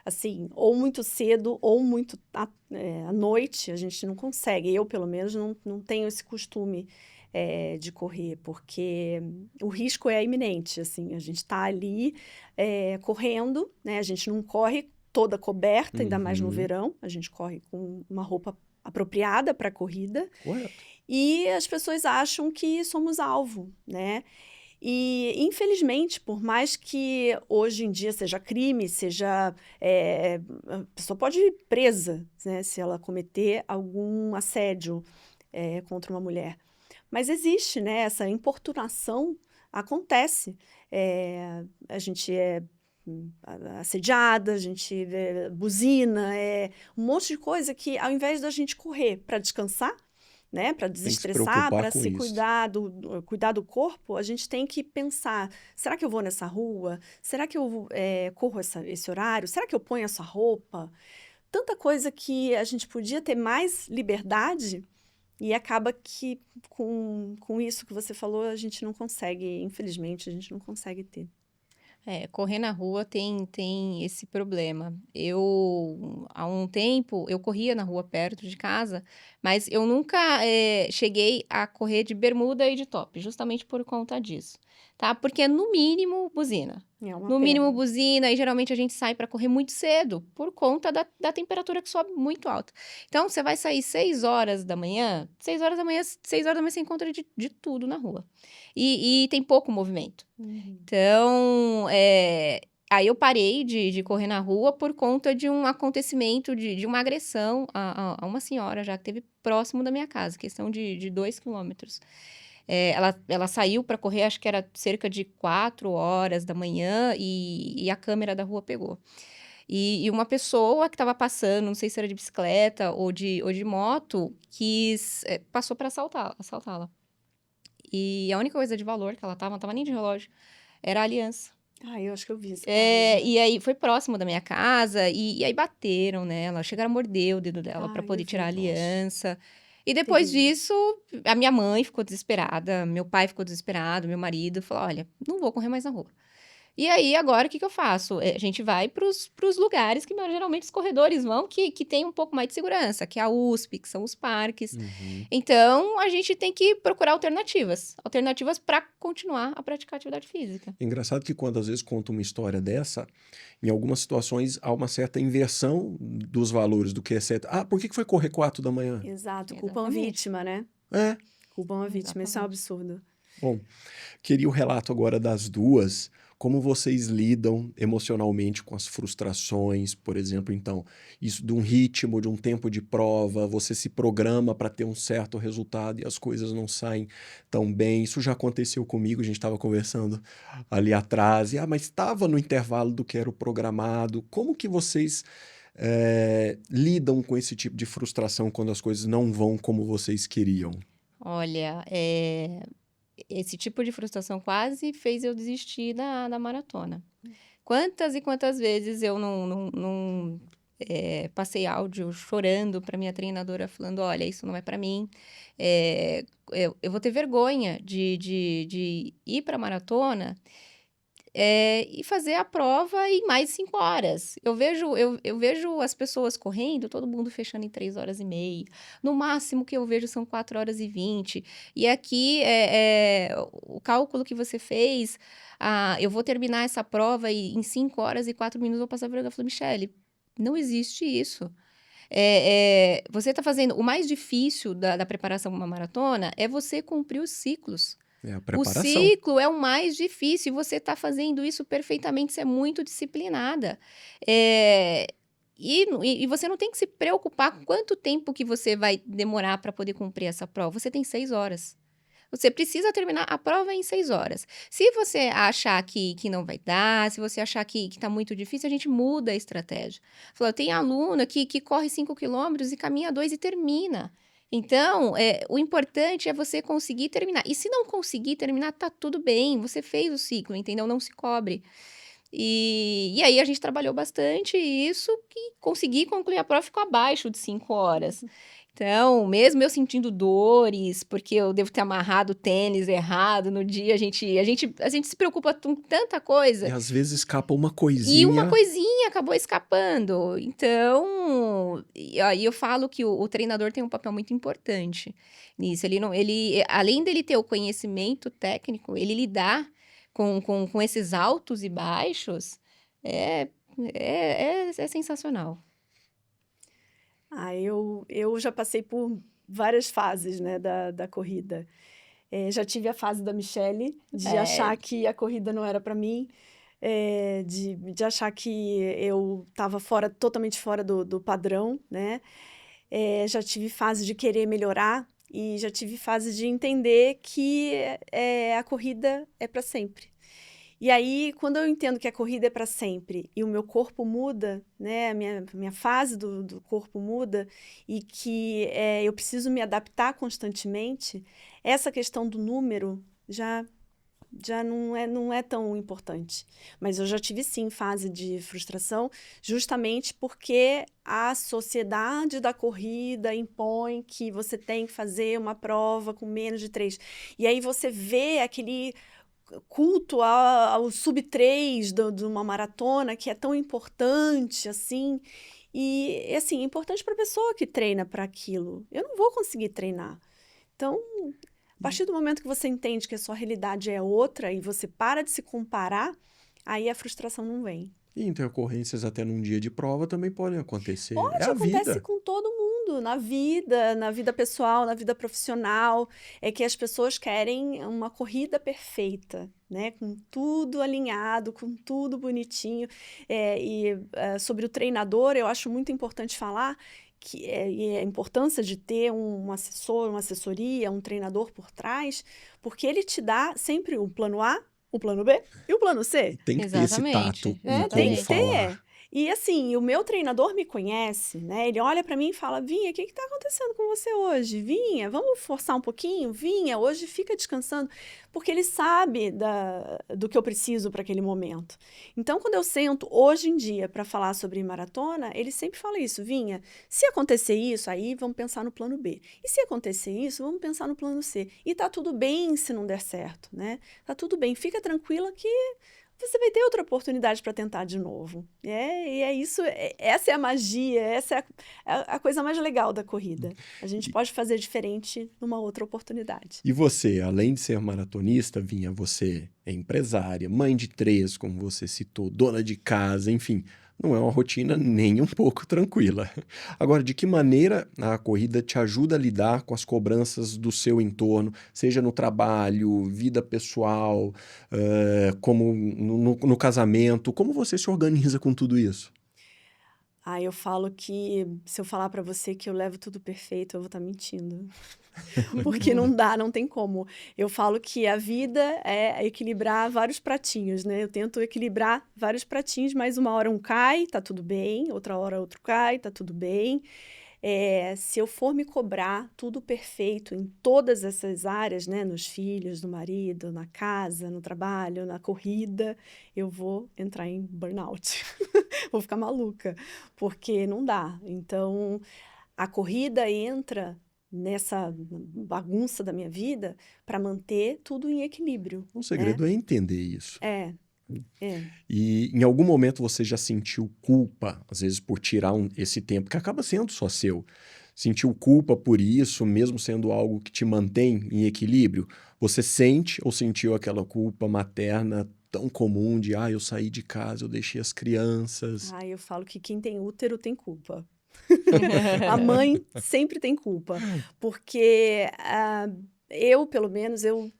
assim, ou muito cedo ou muito à noite, a gente não consegue. Eu, pelo menos, não tenho esse costume de correr, porque o risco é iminente. Assim, a gente está ali correndo, né? A gente não corre toda coberta, ainda mais no Uhum. verão. A gente corre com uma roupa apropriada para a corrida. Correto. E as pessoas acham que somos alvo, né? E, infelizmente, por mais que hoje em dia seja crime, a pessoa pode ir presa, né, se ela cometer algum assédio contra uma mulher. Mas existe, né, essa importunação acontece. A gente é assediada, a gente buzina, um monte de coisa que, ao invés da gente correr para descansar, né, para Tem que se desestressar, preocupar para com se isso. cuidar do corpo, a gente tem que pensar: será que eu vou nessa rua? Será que eu corro esse horário? Será que eu ponho essa roupa? Tanta coisa que a gente podia ter mais liberdade e acaba que com isso que você falou, a gente não consegue, infelizmente, a gente não consegue ter. Correr na rua tem esse problema. Eu, há um tempo, eu corria na rua perto de casa, mas eu nunca cheguei a correr de bermuda e de top, justamente por conta disso. tá? Porque no mínimo buzina. É uma No mínimo pena. buzina, e geralmente a gente sai para correr muito cedo, por conta da temperatura que sobe muito alta. Então, você vai sair 6 horas da manhã, 6 horas da manhã, 6 horas da manhã você encontra de tudo na rua. E tem pouco movimento. Uhum. Então, aí eu parei de correr na rua por conta de um acontecimento, de uma agressão a uma senhora já que teve próximo da minha casa, questão de 2 quilômetros. Ela saiu para correr, acho que era cerca de 4 horas da manhã, e a câmera da rua pegou. E uma pessoa que estava passando, não sei se era de bicicleta ou de moto, passou para assaltá-la. E a única coisa de valor que ela tava, não tava nem de relógio, era a aliança. Eu acho que eu vi esse caso. E aí foi próximo da minha casa, e aí bateram nela, chegaram a morder o dedo dela para Eu poder vi, tirar a nossa. aliança. E depois Terrível. disso, a minha mãe ficou desesperada, meu pai ficou desesperado, meu marido falou: olha, não vou correr mais na rua. E aí, agora, o que eu faço? A gente vai pros lugares que geralmente os corredores vão, que tem um pouco mais de segurança, que é a USP, que são os parques. Uhum. Então, a gente tem que procurar alternativas para continuar a praticar atividade física. É engraçado que quando às vezes conta uma história dessa, em algumas situações há uma certa inversão dos valores do que é certo. Por que foi correr 4 da manhã? Exato, culpam a Exatamente. vítima, né? É. Culpam a vítima, isso é um Exatamente. absurdo. Bom, queria o relato agora das duas. Como vocês lidam emocionalmente com as frustrações, por exemplo, então, isso de um ritmo, de um tempo de prova, você se programa para ter um certo resultado e as coisas não saem tão bem. Isso já aconteceu comigo, a gente estava conversando ali atrás, mas estava no intervalo do que era o programado. Como que vocês lidam com esse tipo de frustração quando as coisas não vão como vocês queriam? Olha, esse tipo de frustração quase fez eu desistir da maratona. Quantas e quantas vezes eu não passei áudio chorando para minha treinadora, falando: olha, isso não é para mim. Eu vou ter vergonha de ir para a maratona e fazer a prova em mais de 5 horas. Eu vejo as pessoas correndo, todo mundo fechando em 3 horas e meia. No máximo que eu vejo são 4 horas e 20. E aqui, o cálculo que você fez, eu vou terminar essa prova e em 5 horas e 4 minutos eu vou passar vergonha. Eu falei: Michele, não existe isso. Você está fazendo... O mais difícil da preparação para uma maratona é você cumprir os ciclos. É a O preparação. ciclo é o mais difícil e você está fazendo isso perfeitamente, você é muito disciplinada. E você não tem que se preocupar com quanto tempo que você vai demorar para poder cumprir essa prova. Você tem 6 horas. Você precisa terminar a prova em 6 horas. Se você achar que não vai dar, se você achar que está muito difícil, a gente muda a estratégia. Falou, tem aluna que corre 5 quilômetros e caminha 2 e termina. Então, o importante é você conseguir terminar. E se não conseguir terminar, tá tudo bem. Você fez o ciclo, entendeu? Não se cobre. E aí a gente trabalhou bastante isso e consegui concluir a prova, ficou abaixo de 5 horas. Então, mesmo eu sentindo dores, porque eu devo ter amarrado o tênis errado no dia, a gente se preocupa com tanta E coisa. às vezes escapa uma E uma coisinha. coisinha acabou escapando. Então, aí eu falo que o treinador tem um papel muito importante nisso. Além dele ter o conhecimento técnico, ele lidar com esses altos e baixos é sensacional. Eu já passei por várias fases, né, da corrida. Já tive a fase da Michele, de achar que a corrida não era para mim, de achar que eu estava totalmente fora do padrão, né? Já tive fase de querer melhorar e já tive fase de entender que a corrida é para sempre. E aí, quando eu entendo que a corrida é para sempre e o meu corpo muda, né, a minha fase do corpo muda e que eu preciso me adaptar constantemente, essa questão do número já não é tão importante. Mas eu já tive, sim, fase de frustração, justamente porque a sociedade da corrida impõe que você tem que fazer uma prova com menos de 3. E aí você vê aquele culto ao sub-3 de uma maratona, que é tão importante, assim, e, assim, é importante para a pessoa que treina para aquilo. Eu não vou conseguir treinar. Então, partir do momento que você entende que a sua realidade é outra e você para de se comparar, aí a frustração não vem. E intercorrências até num dia de prova também podem acontecer. É Pode, a acontece vida. com todo mundo, na vida pessoal, na vida profissional. É que as pessoas querem uma corrida perfeita, né? Com tudo alinhado, com tudo bonitinho. Sobre o treinador, eu acho muito importante falar e a importância de ter um assessor, uma assessoria, um treinador por trás, porque ele te dá sempre o plano A, o plano B e o plano C. Tem que ter esse tato Exatamente, em como Tem que falar. ter. E assim, o meu treinador me conhece, né? Ele olha pra mim e fala: Vinha, o que que tá acontecendo com você hoje? Vinha, vamos forçar um pouquinho? Vinha, hoje fica descansando. Porque ele sabe do que eu preciso para aquele momento. Então, quando eu sento hoje em dia para falar sobre maratona, ele sempre fala isso: Vinha, se acontecer isso, aí vamos pensar no plano B. E se acontecer isso, vamos pensar no plano C. E tá tudo bem se não der certo, né? Tá tudo bem, fica tranquila que você vai ter outra oportunidade para tentar de novo. E é isso, essa é a magia, essa é a coisa mais legal da corrida. A gente pode fazer diferente numa outra oportunidade. E você, além de ser maratonista, Vinha, você é empresária, mãe de 3, como você citou, dona de casa, enfim, não é uma rotina nem um pouco tranquila. Agora, de que maneira a corrida te ajuda a lidar com as cobranças do seu entorno, seja no trabalho, vida pessoal, como no casamento? Como você se organiza com tudo isso? Eu falo que se eu falar para você que eu levo tudo perfeito, eu vou estar mentindo. Porque não dá, não tem como. Eu falo que a vida é equilibrar vários pratinhos, né? Eu tento equilibrar vários pratinhos, mas uma hora um cai, tá tudo bem, outra hora outro cai, tá tudo bem. Se eu for me cobrar tudo perfeito em todas essas áreas, né? Nos filhos, no marido, na casa, no trabalho, na corrida, eu vou entrar em burnout. Vou ficar maluca, porque não dá. Então, a corrida entra nessa bagunça da minha vida para manter tudo em equilíbrio, O né? segredo é entender isso. É. E em algum momento você já sentiu culpa, às vezes por tirar esse tempo, que acaba sendo só seu. Sentiu culpa por isso, mesmo sendo algo que te mantém em equilíbrio? Você sente ou sentiu aquela culpa materna tão comum de, eu saí de casa, eu deixei as crianças? Eu falo que quem tem útero tem culpa. A mãe sempre tem culpa, porque eu, pelo menos, eu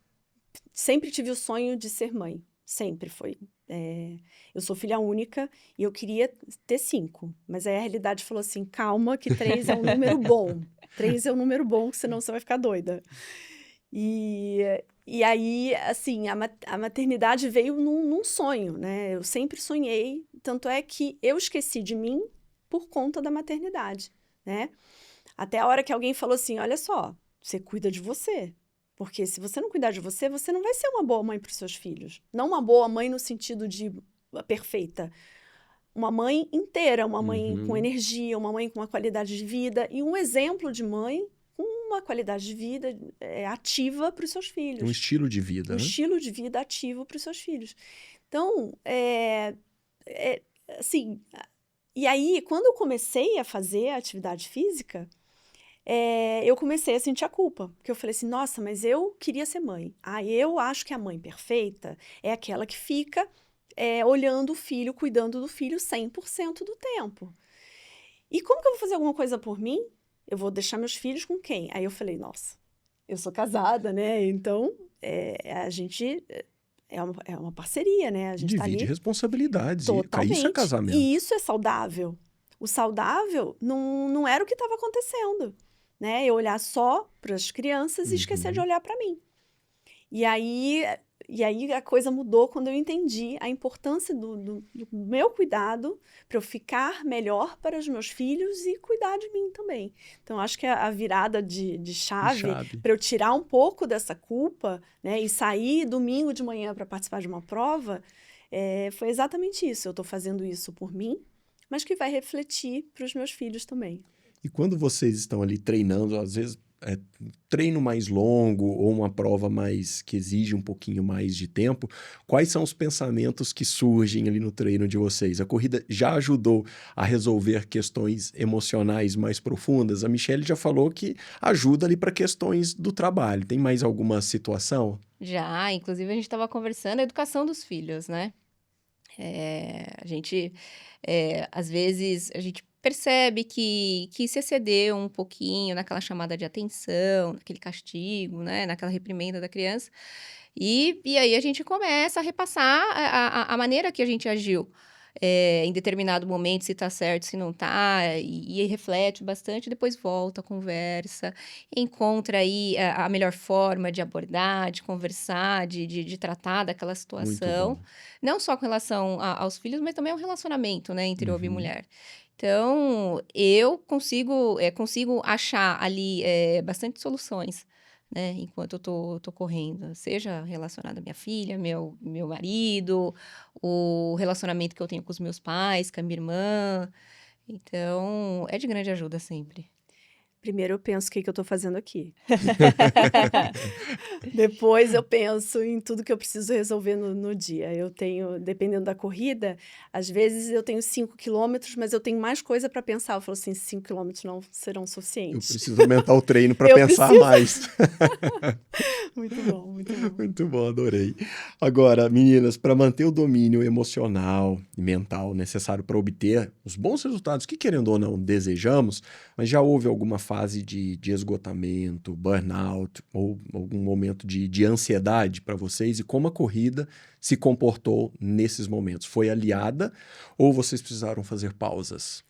sempre tive o sonho de ser mãe, sempre foi. Eu sou filha única e eu queria ter 5, mas aí a realidade falou assim, calma que 3 é um número bom, 3 é um número bom, senão você vai ficar doida. E aí, assim, a maternidade veio num sonho, né? Eu sempre sonhei, tanto é que eu esqueci de mim por conta da maternidade, né? Até a hora que alguém falou assim, olha só, você cuida de você, porque se você não cuidar de você, você não vai ser uma boa mãe para os seus filhos. Não uma boa mãe no sentido de perfeita. Uma mãe inteira, uma mãe com energia, uma mãe com uma qualidade de vida e um exemplo de mãe com uma qualidade de vida ativa para os seus filhos. Um estilo de vida, Um né? estilo de vida ativo para os seus filhos. Então, assim, e aí, quando eu comecei a fazer a atividade física, eu comecei a sentir a culpa. Porque eu falei assim, nossa, mas eu queria ser mãe. Eu acho que a mãe perfeita é aquela que fica olhando o filho, cuidando do filho 100% do tempo. E como que eu vou fazer alguma coisa por mim? Eu vou deixar meus filhos com quem? Aí eu falei, nossa, eu sou casada, né? Então, a gente é uma parceria, né? A gente tá Divide ali responsabilidades. totalmente. Isso é casamento. E isso é saudável. O saudável não era o que estava acontecendo, né? Eu olhar só para as crianças e esquecer de olhar para mim. E aí a coisa mudou quando eu entendi a importância do meu cuidado para eu ficar melhor para os meus filhos e cuidar de mim também. Então, acho que a virada de chave para eu tirar um pouco dessa culpa, né, e sair domingo de manhã para participar de uma prova, foi exatamente isso. Eu estou fazendo isso por mim, mas que vai refletir para os meus filhos também. E quando vocês estão ali treinando, às vezes treino mais longo ou uma prova mais que exige um pouquinho mais de tempo, quais são os pensamentos que surgem ali no treino de vocês? A corrida já ajudou a resolver questões emocionais mais profundas? A Michelle já falou que ajuda ali para questões do trabalho. Tem mais alguma situação? Já, inclusive a gente estava conversando a educação dos filhos, né? A gente, às vezes, a gente percebe que se excedeu um pouquinho naquela chamada de atenção, naquele castigo, né? Naquela reprimenda da criança. E aí a gente começa a repassar a maneira que a gente agiu. Em determinado momento, se tá certo, se não tá, e reflete bastante, depois volta, conversa, encontra aí a melhor forma de abordar, de conversar, de tratar daquela Muito bom. situação, não só com relação aos filhos, mas também ao relacionamento, né, entre homem e Uhum. mulher. Então, eu consigo achar ali bastante soluções, né, enquanto eu tô correndo, seja relacionado à minha filha, meu marido, o relacionamento que eu tenho com os meus pais, com a minha irmã. Então, é de grande ajuda sempre. Primeiro eu penso: "O que que eu estou fazendo aqui?". Depois eu penso em tudo que eu preciso resolver no dia. Eu tenho dependendo da corrida, às vezes eu tenho 5 quilômetros, mas eu tenho mais coisa para pensar. Eu falo assim: "5 quilômetros não serão Eu suficientes". preciso aumentar o treino para Eu pensar preciso mais. Muito bom, muito bom. Muito bom, adorei. Agora, meninas, para manter o domínio emocional e mental necessário para obter os bons resultados que, querendo ou não, desejamos, mas já houve alguma fase de esgotamento, burnout ou algum momento de ansiedade para vocês e como a corrida se comportou nesses momentos? Foi aliada ou vocês precisaram fazer pausas?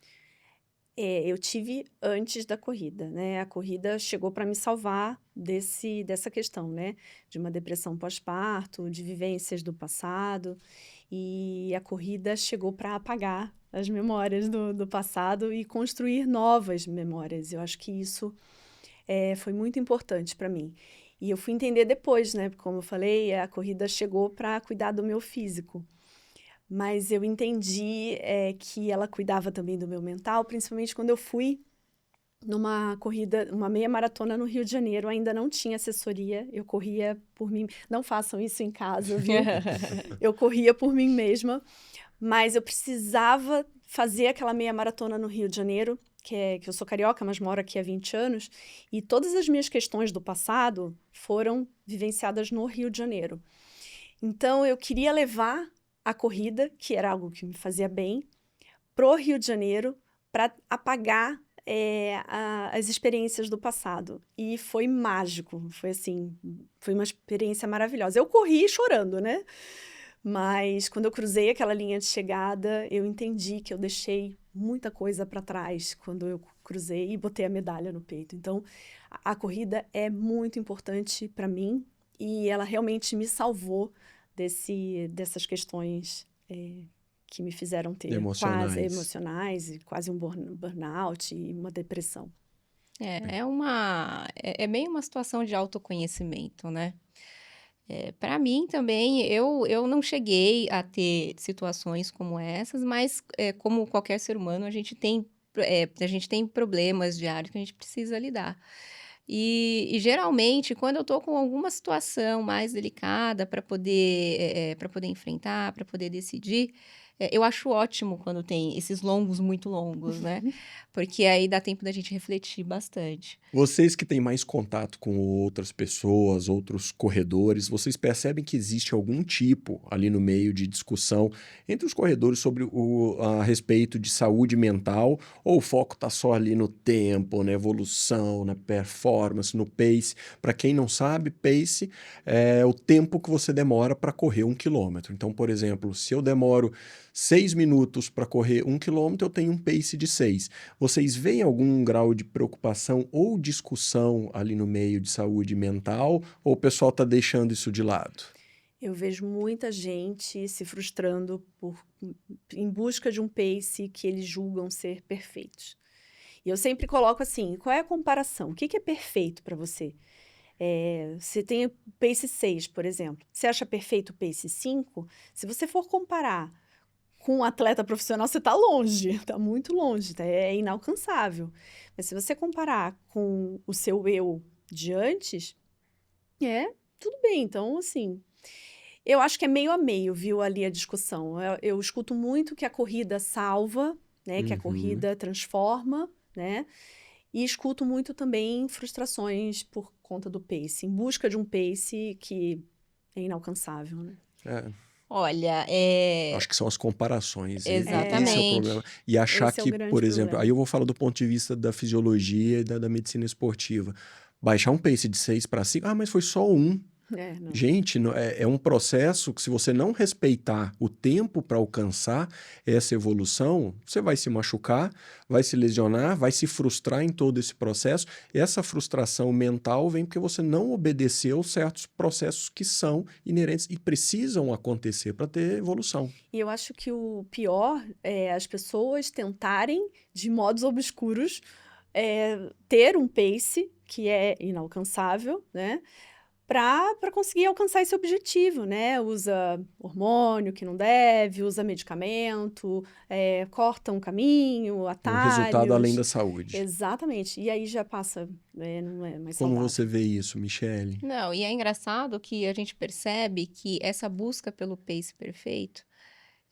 Eu tive antes da corrida, né, a corrida chegou para me salvar dessa questão, né, de uma depressão pós-parto, de vivências do passado, e a corrida chegou para apagar as memórias do passado e construir novas memórias. Eu acho que isso, foi muito importante para mim. E eu fui entender depois, né, porque como eu falei, a corrida chegou para cuidar do meu físico. Mas eu entendi, que ela cuidava também do meu mental, principalmente quando eu fui numa corrida, uma meia maratona no Rio de Janeiro, ainda não tinha assessoria, eu corria por mim, não façam isso em casa, viu? Eu corria por mim mesma, mas eu precisava fazer aquela meia maratona no Rio de Janeiro, que eu sou carioca, mas moro aqui há 20 anos, e todas as minhas questões do passado foram vivenciadas no Rio de Janeiro. Então eu queria levar a corrida, que era algo que me fazia bem, pro Rio de Janeiro para apagar, as experiências do passado. E foi mágico, foi assim, foi uma experiência maravilhosa. Eu corri chorando, né, mas quando eu cruzei aquela linha de chegada, eu entendi que eu deixei muita coisa para trás quando eu cruzei e botei a medalha no peito. Então, a corrida é muito importante para mim e ela realmente me salvou dessas questões, que me fizeram ter quase Emocionais. emocionais e quase um burnout e uma depressão. É bem uma situação de autoconhecimento, né? Para mim também, eu não cheguei a ter situações como essas, mas como qualquer ser humano, a gente tem problemas diários que a gente precisa lidar. E geralmente, quando eu tô com alguma situação mais delicada para poder enfrentar, para poder decidir, eu acho ótimo quando tem esses longos, muito longos, né? Porque aí dá tempo da gente refletir bastante. Vocês que têm mais contato com outras pessoas, outros corredores, vocês percebem que existe algum tipo ali no meio de discussão entre os corredores sobre a respeito de saúde mental, ou o foco está só ali no tempo, na evolução, na performance, no pace? Para quem não sabe, pace é o tempo que você demora para correr 1 quilômetro. Então, por exemplo, se eu demoro 6 minutos para correr 1 quilômetro, eu tenho um pace de 6. Vocês veem algum grau de preocupação ou discussão ali no meio de saúde mental, ou o pessoal está deixando isso de lado? Eu vejo muita gente se frustrando em busca de um pace que eles julgam ser perfeitos. E eu sempre coloco assim: qual é a comparação? O que que é perfeito para você? Você tem o pace 6, por exemplo. Você acha perfeito o pace 5? Se você for comparar com um atleta profissional, você está longe, está muito longe, é inalcançável. Mas se você comparar com o seu eu de antes, tudo bem. Então, assim, eu acho que é meio a meio, viu, ali a discussão. Eu escuto muito que a corrida salva, né, que a Uhum. corrida transforma, né? E escuto muito também frustrações por conta do pace, em busca de um pace que é inalcançável, né? É, Olha, acho que são as comparações. Esse é o exatamente. problema. E achar Esse é o que, grande por exemplo, problema. aí eu vou falar do ponto de vista da fisiologia e da medicina esportiva. Baixar um pace de 6 para 5, mas foi só um. Não. Gente, é um processo que, se você não respeitar o tempo para alcançar essa evolução, você vai se machucar, vai se lesionar, vai se frustrar em todo esse processo. Essa frustração mental vem porque você não obedeceu certos processos que são inerentes e precisam acontecer para ter evolução. E eu acho que o pior é as pessoas tentarem, de modos obscuros, ter um pace que é inalcançável, né? Para conseguir alcançar esse objetivo, né? Usa hormônio que não deve, usa medicamento, corta um caminho, Um resultado além atalhos. da saúde. Exatamente. E aí já passa, não é mais Como saudável. você vê isso, Michele? Não, e é engraçado que a gente percebe que essa busca pelo pace perfeito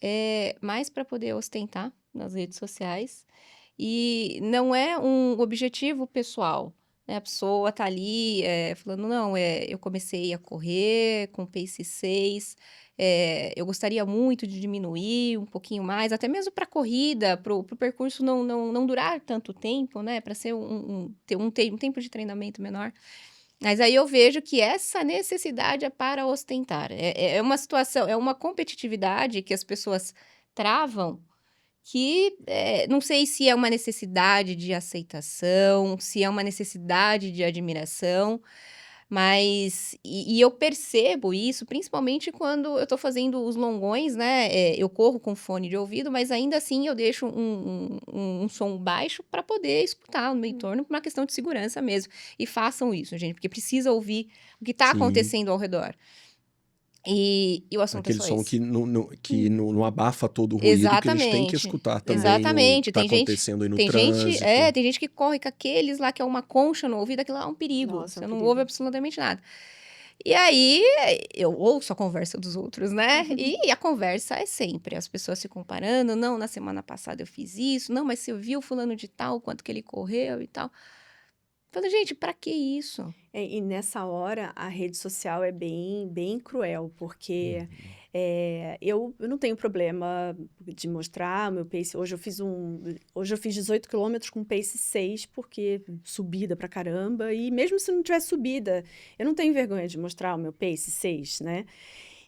é mais para poder ostentar nas redes sociais e não é um objetivo pessoal, né? A pessoa tá ali falando, não, eu comecei a correr com pace 6, eu gostaria muito de diminuir um pouquinho mais, até mesmo para a corrida, para o percurso não durar tanto tempo, né? Para ser ter um tempo de treinamento menor. Mas aí eu vejo que essa necessidade é para ostentar. É uma situação, é uma competitividade que as pessoas travam que não sei se é uma necessidade de aceitação, se é uma necessidade de admiração, mas e eu percebo isso principalmente quando eu tô fazendo os longões, né? Eu corro com fone de ouvido, mas ainda assim eu deixo um som baixo para poder escutar no meu entorno, por uma questão de segurança mesmo. E façam isso, gente, porque precisa ouvir o que está Sim. acontecendo ao redor. E o assunto é Aquele só som esse. que não abafa todo o ruído, que a gente tem que Exatamente, escutar também o que exatamente. está acontecendo aí no Tem gente, trânsito. tem gente que corre com aqueles lá que é uma concha no ouvido, aquilo lá é um perigo. Nossa, é Você um não perigo. ouve absolutamente nada. E aí, eu ouço a conversa dos outros, né? E a conversa é sempre as pessoas se comparando. Não, na semana passada eu fiz isso. Não, mas você viu fulano de tal, quanto que ele correu e tal. Falei, gente, pra que isso? E nessa hora, a rede social é bem, bem cruel, porque eu não tenho problema de mostrar o meu pace. Hoje eu fiz 18 quilômetros com pace 6, porque subida pra caramba. E mesmo se não tiver subida, eu não tenho vergonha de mostrar o meu pace 6, né?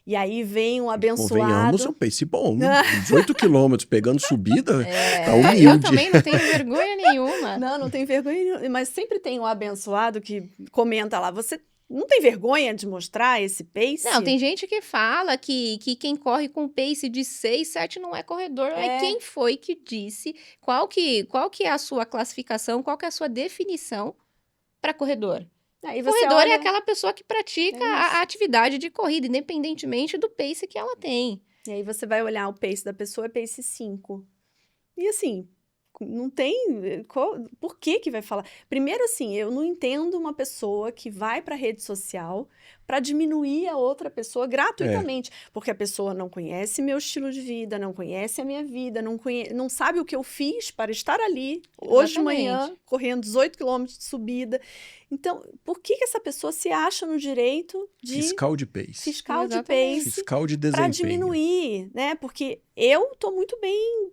E aí vem um Convenhamos, é um abençoado. pace bom. 18 quilômetros pegando subida, tá Eu humilde. também não tenho vergonha nenhuma. Não tenho vergonha nenhuma, mas sempre tem um abençoado que comenta lá, você não tem vergonha de mostrar esse pace? Não, tem gente que fala que quem corre com pace de 6, 7 não é corredor. Mas quem foi que disse? Qual que é a sua classificação? Qual que é a sua definição para corredor? Aí você Corredor é olha, aquela pessoa que pratica É isso. a atividade de corrida, independentemente do pace que ela tem. e aí você vai olhar o pace da pessoa, é pace 5. E assim, não tem. Por que vai falar? Primeiro, assim, eu não entendo uma pessoa que vai para a rede social para diminuir a outra pessoa gratuitamente. Porque a pessoa não conhece meu estilo de vida, não conhece a minha vida, não sabe o que eu fiz para estar ali hoje de manhã, Exatamente. correndo 18 quilômetros de subida. Então, por que essa pessoa se acha no direito de Fiscal de pace. fiscal de Exatamente. pace Fiscal de para desempenho. diminuir, né? Porque eu estou muito bem,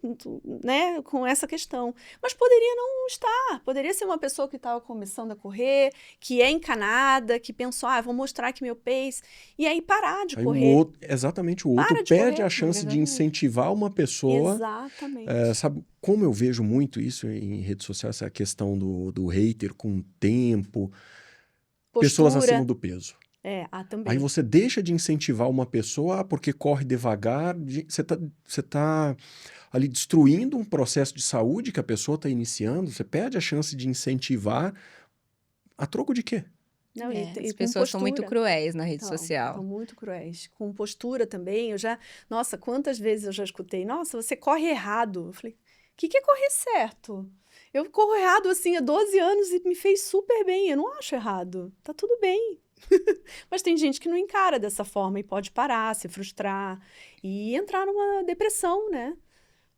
né, com essa questão. Mas poderia não estar. Poderia ser uma pessoa que estava começando a correr, que é encanada, que pensou, vou mostrar aqui meu pace. E aí parar de Aí correr. exatamente, o outro Para de perde correr. a chance de Exatamente. incentivar uma pessoa. Exatamente. Sabe como eu vejo muito isso em redes sociais, essa questão do hater com tempo, pessoas Postura. acima do peso. Também. Aí você deixa de incentivar uma pessoa porque corre devagar, você tá ali destruindo um processo de saúde que a pessoa está iniciando, você perde a chance de incentivar a troco de quê? Não, e As com pessoas são muito postura. cruéis na rede Estão social. muito cruéis. Com postura também, nossa, quantas vezes eu já escutei, nossa, você corre errado. Eu falei, o que é correr certo? Eu corro errado assim há 12 anos e me fez super bem, eu não acho errado, tá tudo bem. Mas tem gente que não encara dessa forma e pode parar, se frustrar e entrar numa depressão, né?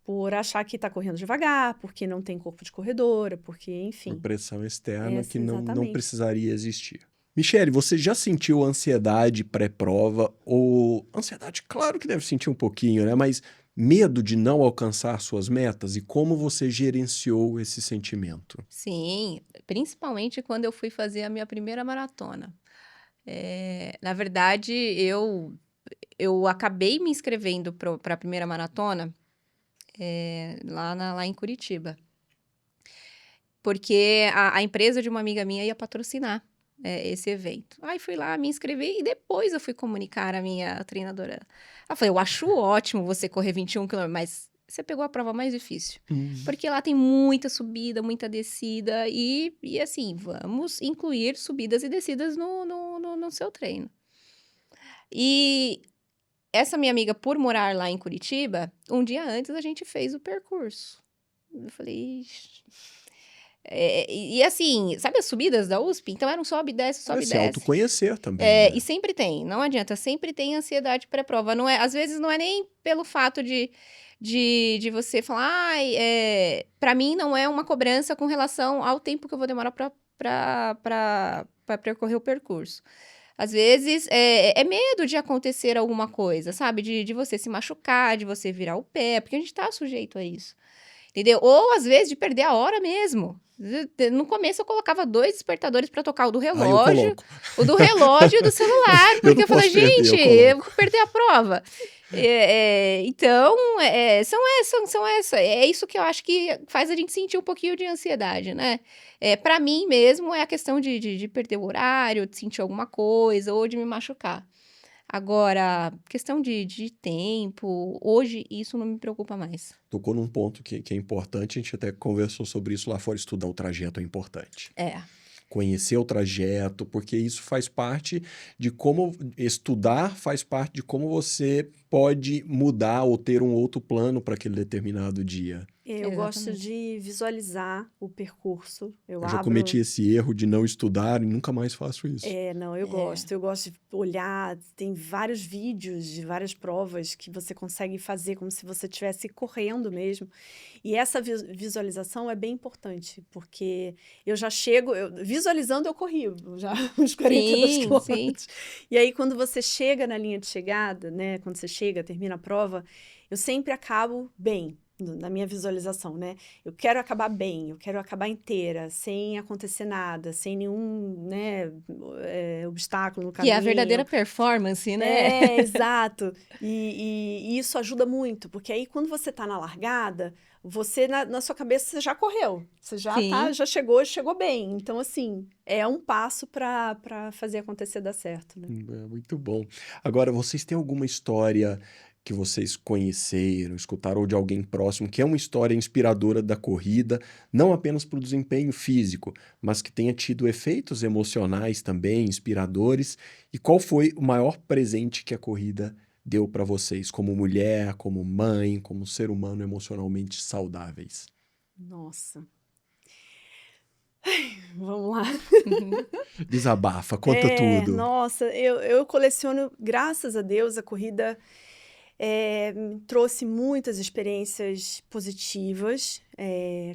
Por achar que tá correndo devagar, porque não tem corpo de corredora, porque, Uma enfim. pressão externa que não Exatamente. precisaria existir. Michele, você já sentiu ansiedade pré-prova? Ou ansiedade, claro que deve sentir um pouquinho, né? Mas medo de não alcançar suas metas? E como você gerenciou esse sentimento? Sim, principalmente quando eu fui fazer a minha primeira maratona. Na verdade, eu acabei me inscrevendo para a primeira maratona lá em Curitiba, porque a empresa de uma amiga minha ia patrocinar esse evento. Aí fui lá, me inscrevi e depois eu fui comunicar à minha treinadora. Ela falou, eu acho ótimo você correr 21 quilômetros, mas você pegou a prova mais difícil. Porque lá tem muita subida, muita descida e assim, vamos incluir subidas e descidas no seu treino. E essa minha amiga, por morar lá em Curitiba, um dia antes a gente fez o percurso. Eu falei, ixi. E assim, sabe as subidas da USP? Então era um sobe e desce, sobe e Se desce. autoconhecer também, né? E sempre tem, não adianta, sempre tem ansiedade pré-prova. Não é, às vezes não é nem pelo fato de você falar, pra mim não é uma cobrança com relação ao tempo que eu vou demorar pra percorrer o percurso. Às vezes é medo de acontecer alguma coisa, sabe? De você se machucar, de você virar o pé, porque a gente tá sujeito a isso. Entendeu? Ou às vezes de perder a hora mesmo. No começo eu colocava 2 despertadores pra tocar o do Aí eu relógio, coloco. o do relógio e o do celular, Eu porque não eu falei, posso perder, gente, eu eu coloco. vou perder a prova. Então, é isso que eu acho que faz a gente sentir um pouquinho de ansiedade, né? Para mim mesmo é a questão de perder o horário, de sentir alguma coisa ou de me machucar. Agora, questão de tempo, hoje isso não me preocupa mais. Tocou num ponto que é importante, a gente até conversou sobre isso lá fora, estudar o trajeto é importante. Conhecer o trajeto, porque isso faz parte de como estudar, faz parte de como você pode mudar ou ter um outro plano para aquele determinado dia. Eu gosto Exatamente. de visualizar o percurso. Eu Eu já abro. cometi esse erro de não estudar e nunca mais faço isso. Não, eu gosto. Eu gosto de olhar. Tem vários vídeos de várias provas que você consegue fazer como se você estivesse correndo mesmo. E essa visualização é bem importante, porque eu já chego, visualizando eu corri já uns 42 Sim, quilômetros. E aí, quando você chega na linha de chegada, né? Quando você chega, termina a prova, eu sempre acabo bem. Na minha visualização, né? Eu quero acabar bem, eu quero acabar inteira, sem acontecer nada, sem nenhum, né, obstáculo no Que caminho. é a verdadeira performance, né? Exato. E isso ajuda muito, porque aí quando você tá na largada, você, na sua cabeça, você já correu. Você já Sim. já chegou bem. Então, assim, é um passo para fazer acontecer dar certo, né? Muito bom. Agora, vocês têm alguma história que vocês conheceram, escutaram, ou de alguém próximo, que é uma história inspiradora da corrida, não apenas para o desempenho físico, mas que tenha tido efeitos emocionais também, inspiradores? E qual foi o maior presente que a corrida deu para vocês, como mulher, como mãe, como ser humano emocionalmente saudáveis? Nossa. Vamos lá. Desabafa, conta tudo. Nossa, eu coleciono, graças a Deus, a corrida me trouxe muitas experiências positivas,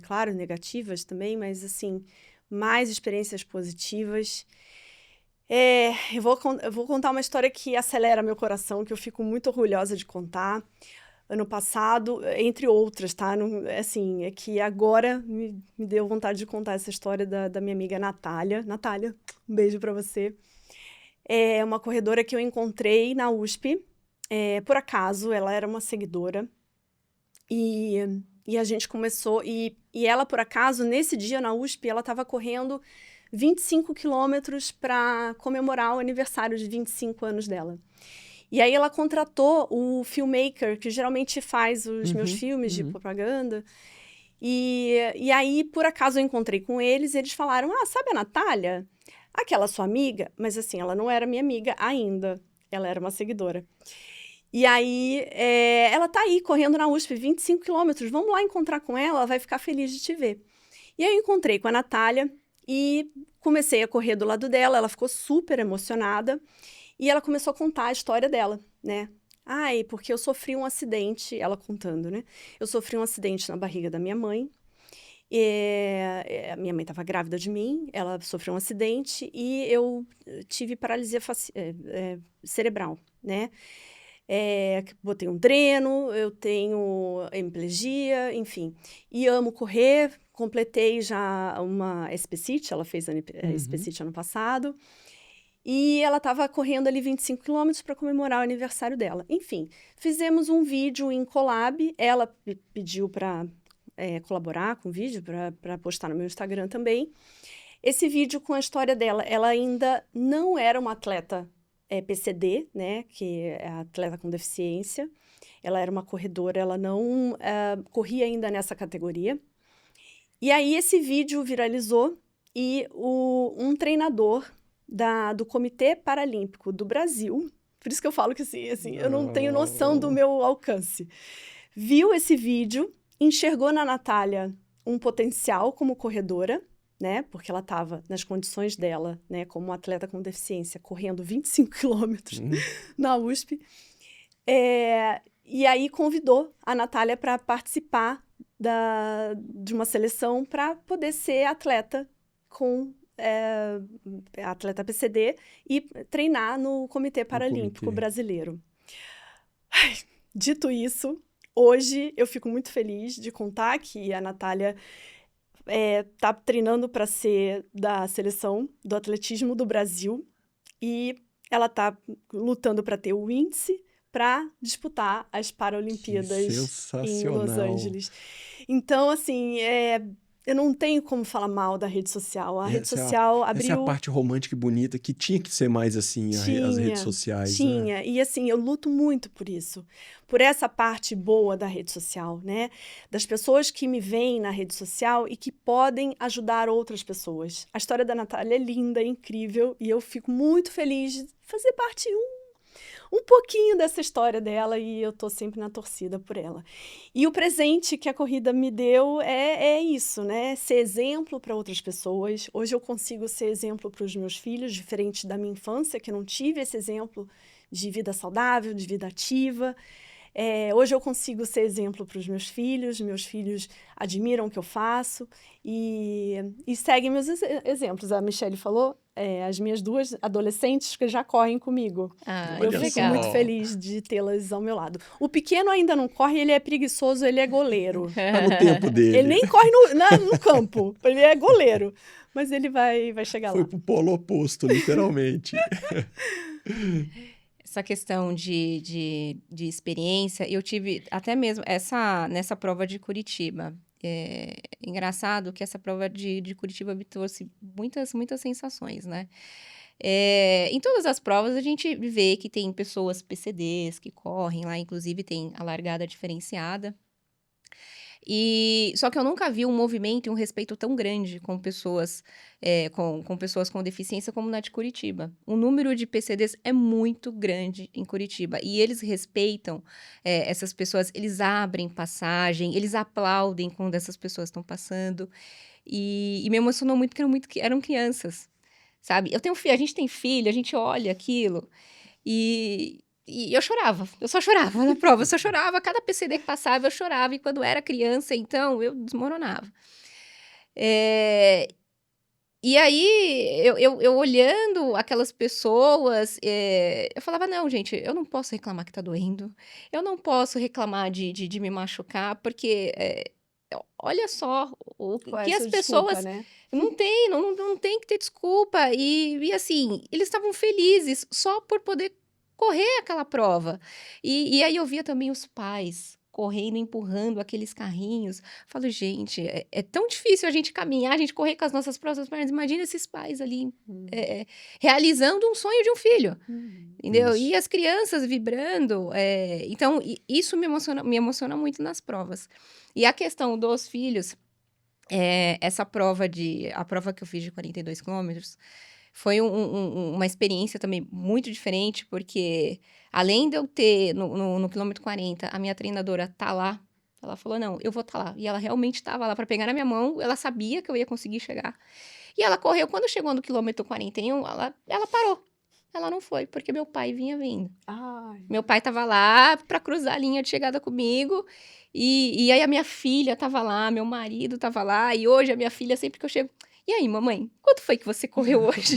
claro, negativas também, mas assim, mais experiências positivas. Eu vou contar uma história que acelera meu coração, que eu fico muito orgulhosa de contar. Ano passado, entre outras, tá? Não, assim, é que agora me deu vontade de contar essa história da minha amiga Natália. Natália, um beijo pra você. É uma corredora que eu encontrei na USP. Por acaso, ela era uma seguidora. E a gente começou... E ela, por acaso, nesse dia na USP, ela estava correndo 25 quilômetros para comemorar o aniversário de 25 anos dela. E aí ela contratou o filmmaker, que geralmente faz os meus filmes de propaganda. E aí, por acaso, eu encontrei com eles e eles falaram, sabe a Natália? Aquela sua amiga, mas assim, ela não era minha amiga ainda, ela era uma seguidora. E aí, ela tá aí, correndo na USP, 25 quilômetros, vamos lá encontrar com ela vai ficar feliz de te ver. E aí eu encontrei com a Natália e comecei a correr do lado dela, ela ficou super emocionada e ela começou a contar a história dela, né? Ai, porque eu sofri um acidente, ela contando, né? Eu sofri um acidente na barriga da minha mãe, a minha mãe estava grávida de mim, ela sofreu um acidente e eu tive paralisia cerebral, né? Botei um dreno, eu tenho hemiplegia, enfim. E amo correr, completei já uma SPCIT, ela fez a SPCIT ano passado. E ela estava correndo ali 25 quilômetros para comemorar o aniversário dela. Enfim, fizemos um vídeo em collab, ela pediu para colaborar com o vídeo, para postar no meu Instagram também. Esse vídeo com a história dela, ela ainda não era uma atleta PCD, né, que é atleta com deficiência. Ela era uma corredora, ela não corria ainda nessa categoria. E aí esse vídeo viralizou e um treinador do Comitê Paralímpico do Brasil, por isso que eu falo que assim, eu não tenho noção do meu alcance, viu esse vídeo, enxergou na Natália um potencial como corredora, né? Porque ela estava nas condições dela, né? Como atleta com deficiência, correndo 25 quilômetros na USP. E aí convidou a Natália para participar de uma seleção para poder ser atleta atleta PCD e treinar no Comitê Paralímpico Brasileiro. Ai, dito isso, hoje eu fico muito feliz de contar que a Natália tá treinando para ser da seleção do atletismo do Brasil e ela tá lutando para ter o índice para disputar as Paralimpíadas em Los Angeles. Então, assim, eu não tenho como falar mal da rede social. A rede social abriu... Essa é a parte romântica e bonita que tinha que ser mais assim, as redes sociais. Tinha, né? E assim, eu luto muito por isso. Por essa parte boa da rede social, né? Das pessoas que me veem na rede social e que podem ajudar outras pessoas. A história da Natália é linda, é incrível, e eu fico muito feliz de fazer parte um pouquinho dessa história dela e eu tô sempre na torcida por ela. E o presente que a corrida me deu é isso, né? Ser exemplo para outras pessoas. Hoje eu consigo ser exemplo para os meus filhos, diferente da minha infância, que eu não tive esse exemplo de vida saudável, de vida ativa. Hoje eu consigo ser exemplo para os meus filhos admiram o que eu faço e seguem meus exemplos. A Michelle falou, as minhas duas adolescentes que já correm comigo. Eu fico muito feliz de tê-las ao meu lado. O pequeno ainda não corre, ele é preguiçoso, ele é goleiro. Tá no tempo dele. Ele nem corre no campo, ele é goleiro. Mas ele vai chegar lá. Foi pro polo oposto, literalmente. Essa questão de experiência, eu tive até mesmo nessa prova de Curitiba. Engraçado que essa prova de Curitiba me trouxe muitas sensações, né? Em todas as provas a gente vê que tem pessoas PCDs que correm lá, inclusive tem a largada diferenciada. Só que eu nunca vi um movimento e um respeito tão grande com pessoas com pessoas com deficiência como na de Curitiba. O número de PCDs é muito grande em Curitiba e eles respeitam essas pessoas, eles abrem passagem, eles aplaudem quando essas pessoas estão passando e me emocionou muito que eram crianças, sabe? A gente tem filho, a gente olha aquilo e eu chorava, eu só chorava na prova, eu só chorava, cada PCD que passava eu chorava, e quando era criança, então, eu desmoronava. E aí, eu olhando aquelas pessoas, eu falava, não, gente, eu não posso reclamar que tá doendo, eu não posso reclamar de me machucar, porque olha só o que as pessoas... Desculpa, né? Não tem que ter desculpa, e assim, eles estavam felizes só por poder correr aquela prova. E aí eu via também os pais correndo, empurrando aqueles carrinhos. Falo, gente, é tão difícil a gente caminhar, a gente correr com as nossas próprias pernas. Imagina esses pais ali realizando um sonho de um filho, entendeu? Isso. E as crianças vibrando. Então, isso me emociona muito nas provas. E a questão dos filhos, a prova que eu fiz de 42 quilômetros, Foi uma experiência também muito diferente, porque além de eu ter, no quilômetro 40, a minha treinadora tá lá, ela falou, não, eu vou estar lá. E ela realmente estava lá para pegar na minha mão, ela sabia que eu ia conseguir chegar. E ela correu, quando chegou no quilômetro 41, ela parou. Ela não foi, porque meu pai vinha vindo. Ai, Meu pai tava lá para cruzar a linha de chegada comigo, e aí a minha filha tava lá, meu marido tava lá, e hoje a minha filha, sempre que eu chego, e aí, mamãe, quanto foi que você correu hoje?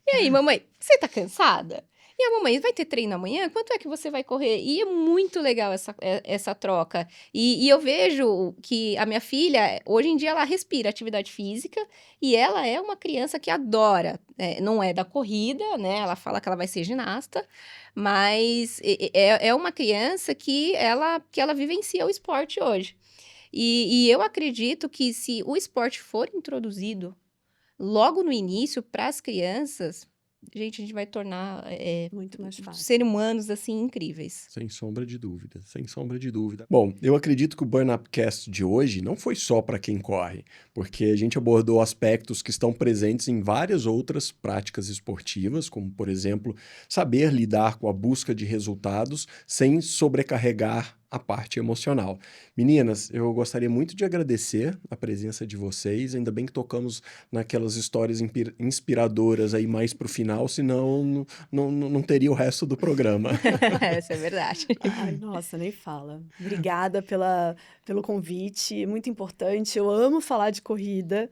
E aí, mamãe, você tá cansada? E a mamãe, vai ter treino amanhã? Quanto é que você vai correr? E é muito legal essa troca. E eu vejo que a minha filha, hoje em dia, ela respira atividade física e ela é uma criança que adora. Não é da corrida, né? Ela fala que ela vai ser ginasta, mas é uma criança que ela vivencia o esporte hoje. E eu acredito que se o esporte for introduzido logo no início, para as crianças, gente, a gente vai tornar muito mais fácil. seres humanos, assim, incríveis. Sem sombra de dúvida, sem sombra de dúvida. Bom, eu acredito que o Burn Upcast de hoje não foi só para quem corre, porque a gente abordou aspectos que estão presentes em várias outras práticas esportivas, como, por exemplo, saber lidar com a busca de resultados sem sobrecarregar a parte emocional. Meninas, eu gostaria muito de agradecer a presença de vocês, ainda bem que tocamos naquelas histórias inspiradoras aí mais para o final, senão não teria o resto do programa. Essa é verdade. Ai, nossa, nem fala. Obrigada pelo convite, é muito importante. Eu amo falar de corrida,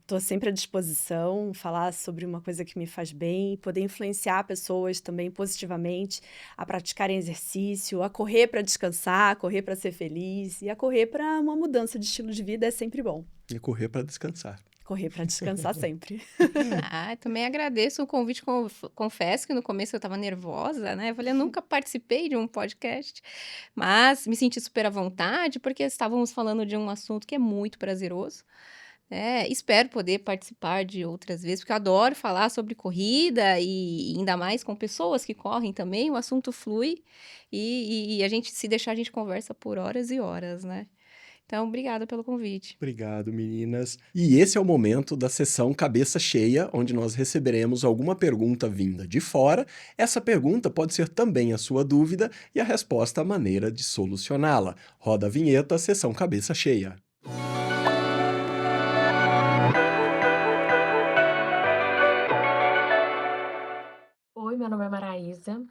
estou sempre à disposição, falar sobre uma coisa que me faz bem, poder influenciar pessoas também positivamente a praticarem exercício, a correr para descansar, a correr para ser feliz e a correr para uma mudança de estilo de vida é sempre bom. E correr para descansar. Correr para descansar sempre. Também agradeço o convite. Confesso que no começo eu estava nervosa, né? Eu falei, eu nunca participei de um podcast, mas me senti super à vontade, porque estávamos falando de um assunto que é muito prazeroso. Espero poder participar de outras vezes, porque eu adoro falar sobre corrida e ainda mais com pessoas que correm também, o assunto flui e se deixar, a gente conversa por horas e horas, né? Então, obrigada pelo convite. Obrigado, meninas. E esse é o momento da sessão Cabeça Cheia, onde nós receberemos alguma pergunta vinda de fora. Essa pergunta pode ser também a sua dúvida e a resposta a maneira de solucioná-la. Roda a vinheta, sessão Cabeça Cheia. Oi, meu nome é Maraísa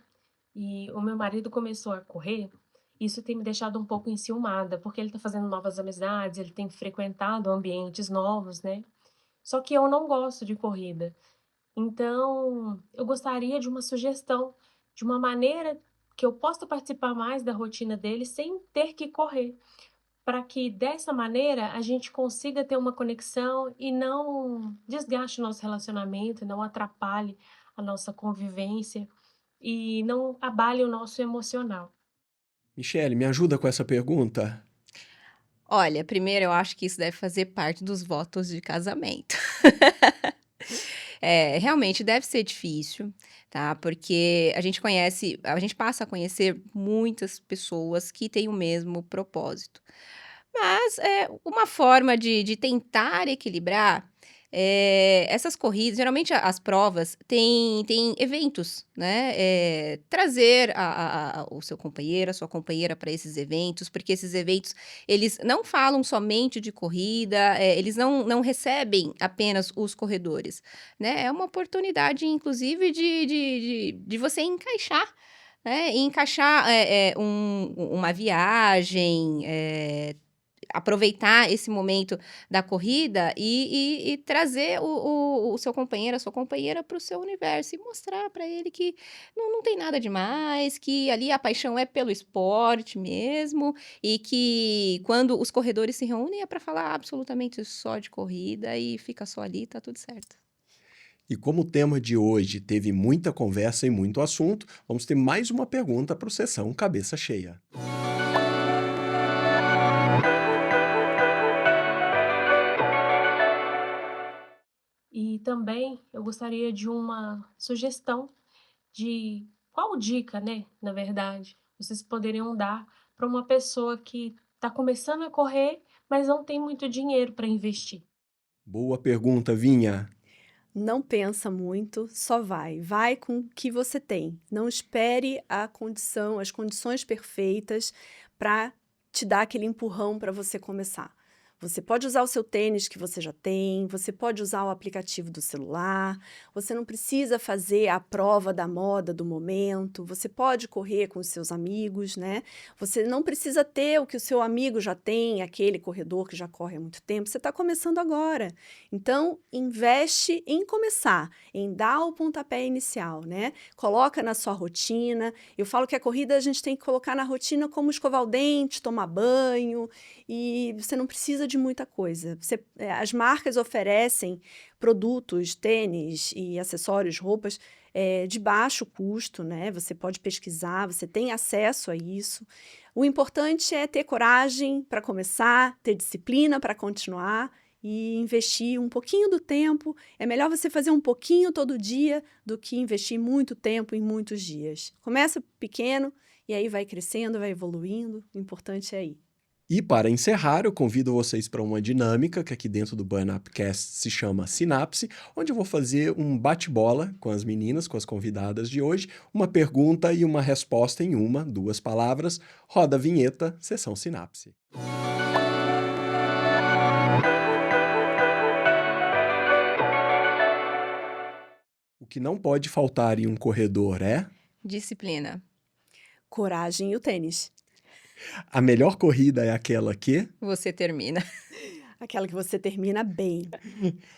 e o meu marido começou a correr. Isso tem me deixado um pouco enciumada, porque ele está fazendo novas amizades, ele tem frequentado ambientes novos, né? Só que eu não gosto de corrida. Então, eu gostaria de uma sugestão, de uma maneira que eu possa participar mais da rotina dele sem ter que correr, para que dessa maneira a gente consiga ter uma conexão e não desgaste o nosso relacionamento, não atrapalhe a nossa convivência e não abale o nosso emocional. Michele, me ajuda com essa pergunta? Olha, primeiro eu acho que isso deve fazer parte dos votos de casamento. Realmente deve ser difícil, tá? Porque a gente passa a conhecer muitas pessoas que têm o mesmo propósito. Mas é uma forma de tentar equilibrar, essas corridas, geralmente as provas têm eventos, né? Trazer o seu companheiro, a sua companheira para esses eventos, porque esses eventos, eles não falam somente de corrida, eles não recebem apenas os corredores, né? É uma oportunidade, inclusive, de você encaixar, né? Encaixar uma viagem, aproveitar esse momento da corrida e trazer o seu companheiro, a sua companheira para o seu universo e mostrar para ele que não tem nada demais, que ali a paixão é pelo esporte mesmo e que quando os corredores se reúnem é para falar absolutamente só de corrida e fica só ali, tá tudo certo. E como o tema de hoje teve muita conversa e muito assunto, vamos ter mais uma pergunta para o Sessão Cabeça Cheia. E também eu gostaria de uma sugestão de qual dica, né, na verdade, vocês poderiam dar para uma pessoa que está começando a correr, mas não tem muito dinheiro para investir. Boa pergunta, Vinha. Não pensa muito, só vai. Vai com o que você tem. Não espere as condições perfeitas para te dar aquele empurrão para você começar. Você pode usar o seu tênis que você já tem, você pode usar o aplicativo do celular, você não precisa fazer a prova da moda do momento, você pode correr com os seus amigos, né? Você não precisa ter o que o seu amigo já tem, aquele corredor que já corre há muito tempo, você está começando agora. Então, investe em começar, em dar o pontapé inicial, né? Coloca na sua rotina. Eu falo que a corrida a gente tem que colocar na rotina como escovar o dente, tomar banho, e você não precisa de muita coisa. As marcas oferecem produtos, tênis e acessórios, roupas de baixo custo, né? Você pode pesquisar, você tem acesso a isso. O importante é ter coragem para começar, ter disciplina para continuar e investir um pouquinho do tempo. É melhor você fazer um pouquinho todo dia do que investir muito tempo em muitos dias. Começa pequeno e aí vai crescendo, vai evoluindo. O importante é ir. E para encerrar, eu convido vocês para uma dinâmica que aqui dentro do Burn Upcast se chama Sinapse, onde eu vou fazer um bate-bola com as meninas, com as convidadas de hoje, uma pergunta e uma resposta em 2 palavras. Roda a vinheta, sessão Sinapse. O que não pode faltar em um corredor é Disciplina. Coragem e o tênis. a melhor corrida é aquela que Você termina. Aquela que você termina bem.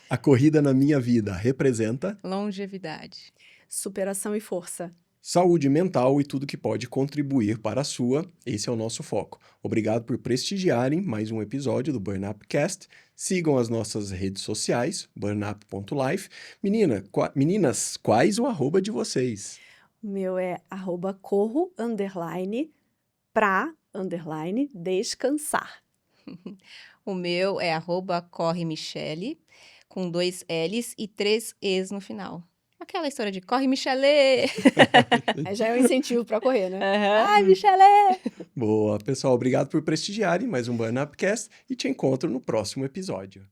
a corrida na minha vida representa Longevidade. Superação e força. saúde mental e tudo que pode contribuir para a sua. Esse é o nosso foco. Obrigado por prestigiarem mais um episódio do Burn Upcast. Sigam as nossas redes sociais, burnup.life. Meninas, quais o arroba de vocês? O meu é @corro_, descansar. O meu é @corremichele, com 2 L's e 3 E's no final. Aquela história de corre, Michele! Aí já é um incentivo para correr, né? Aham. Ai, Michele! Boa, pessoal, obrigado por prestigiarem mais um Burn Upcast e te encontro no próximo episódio.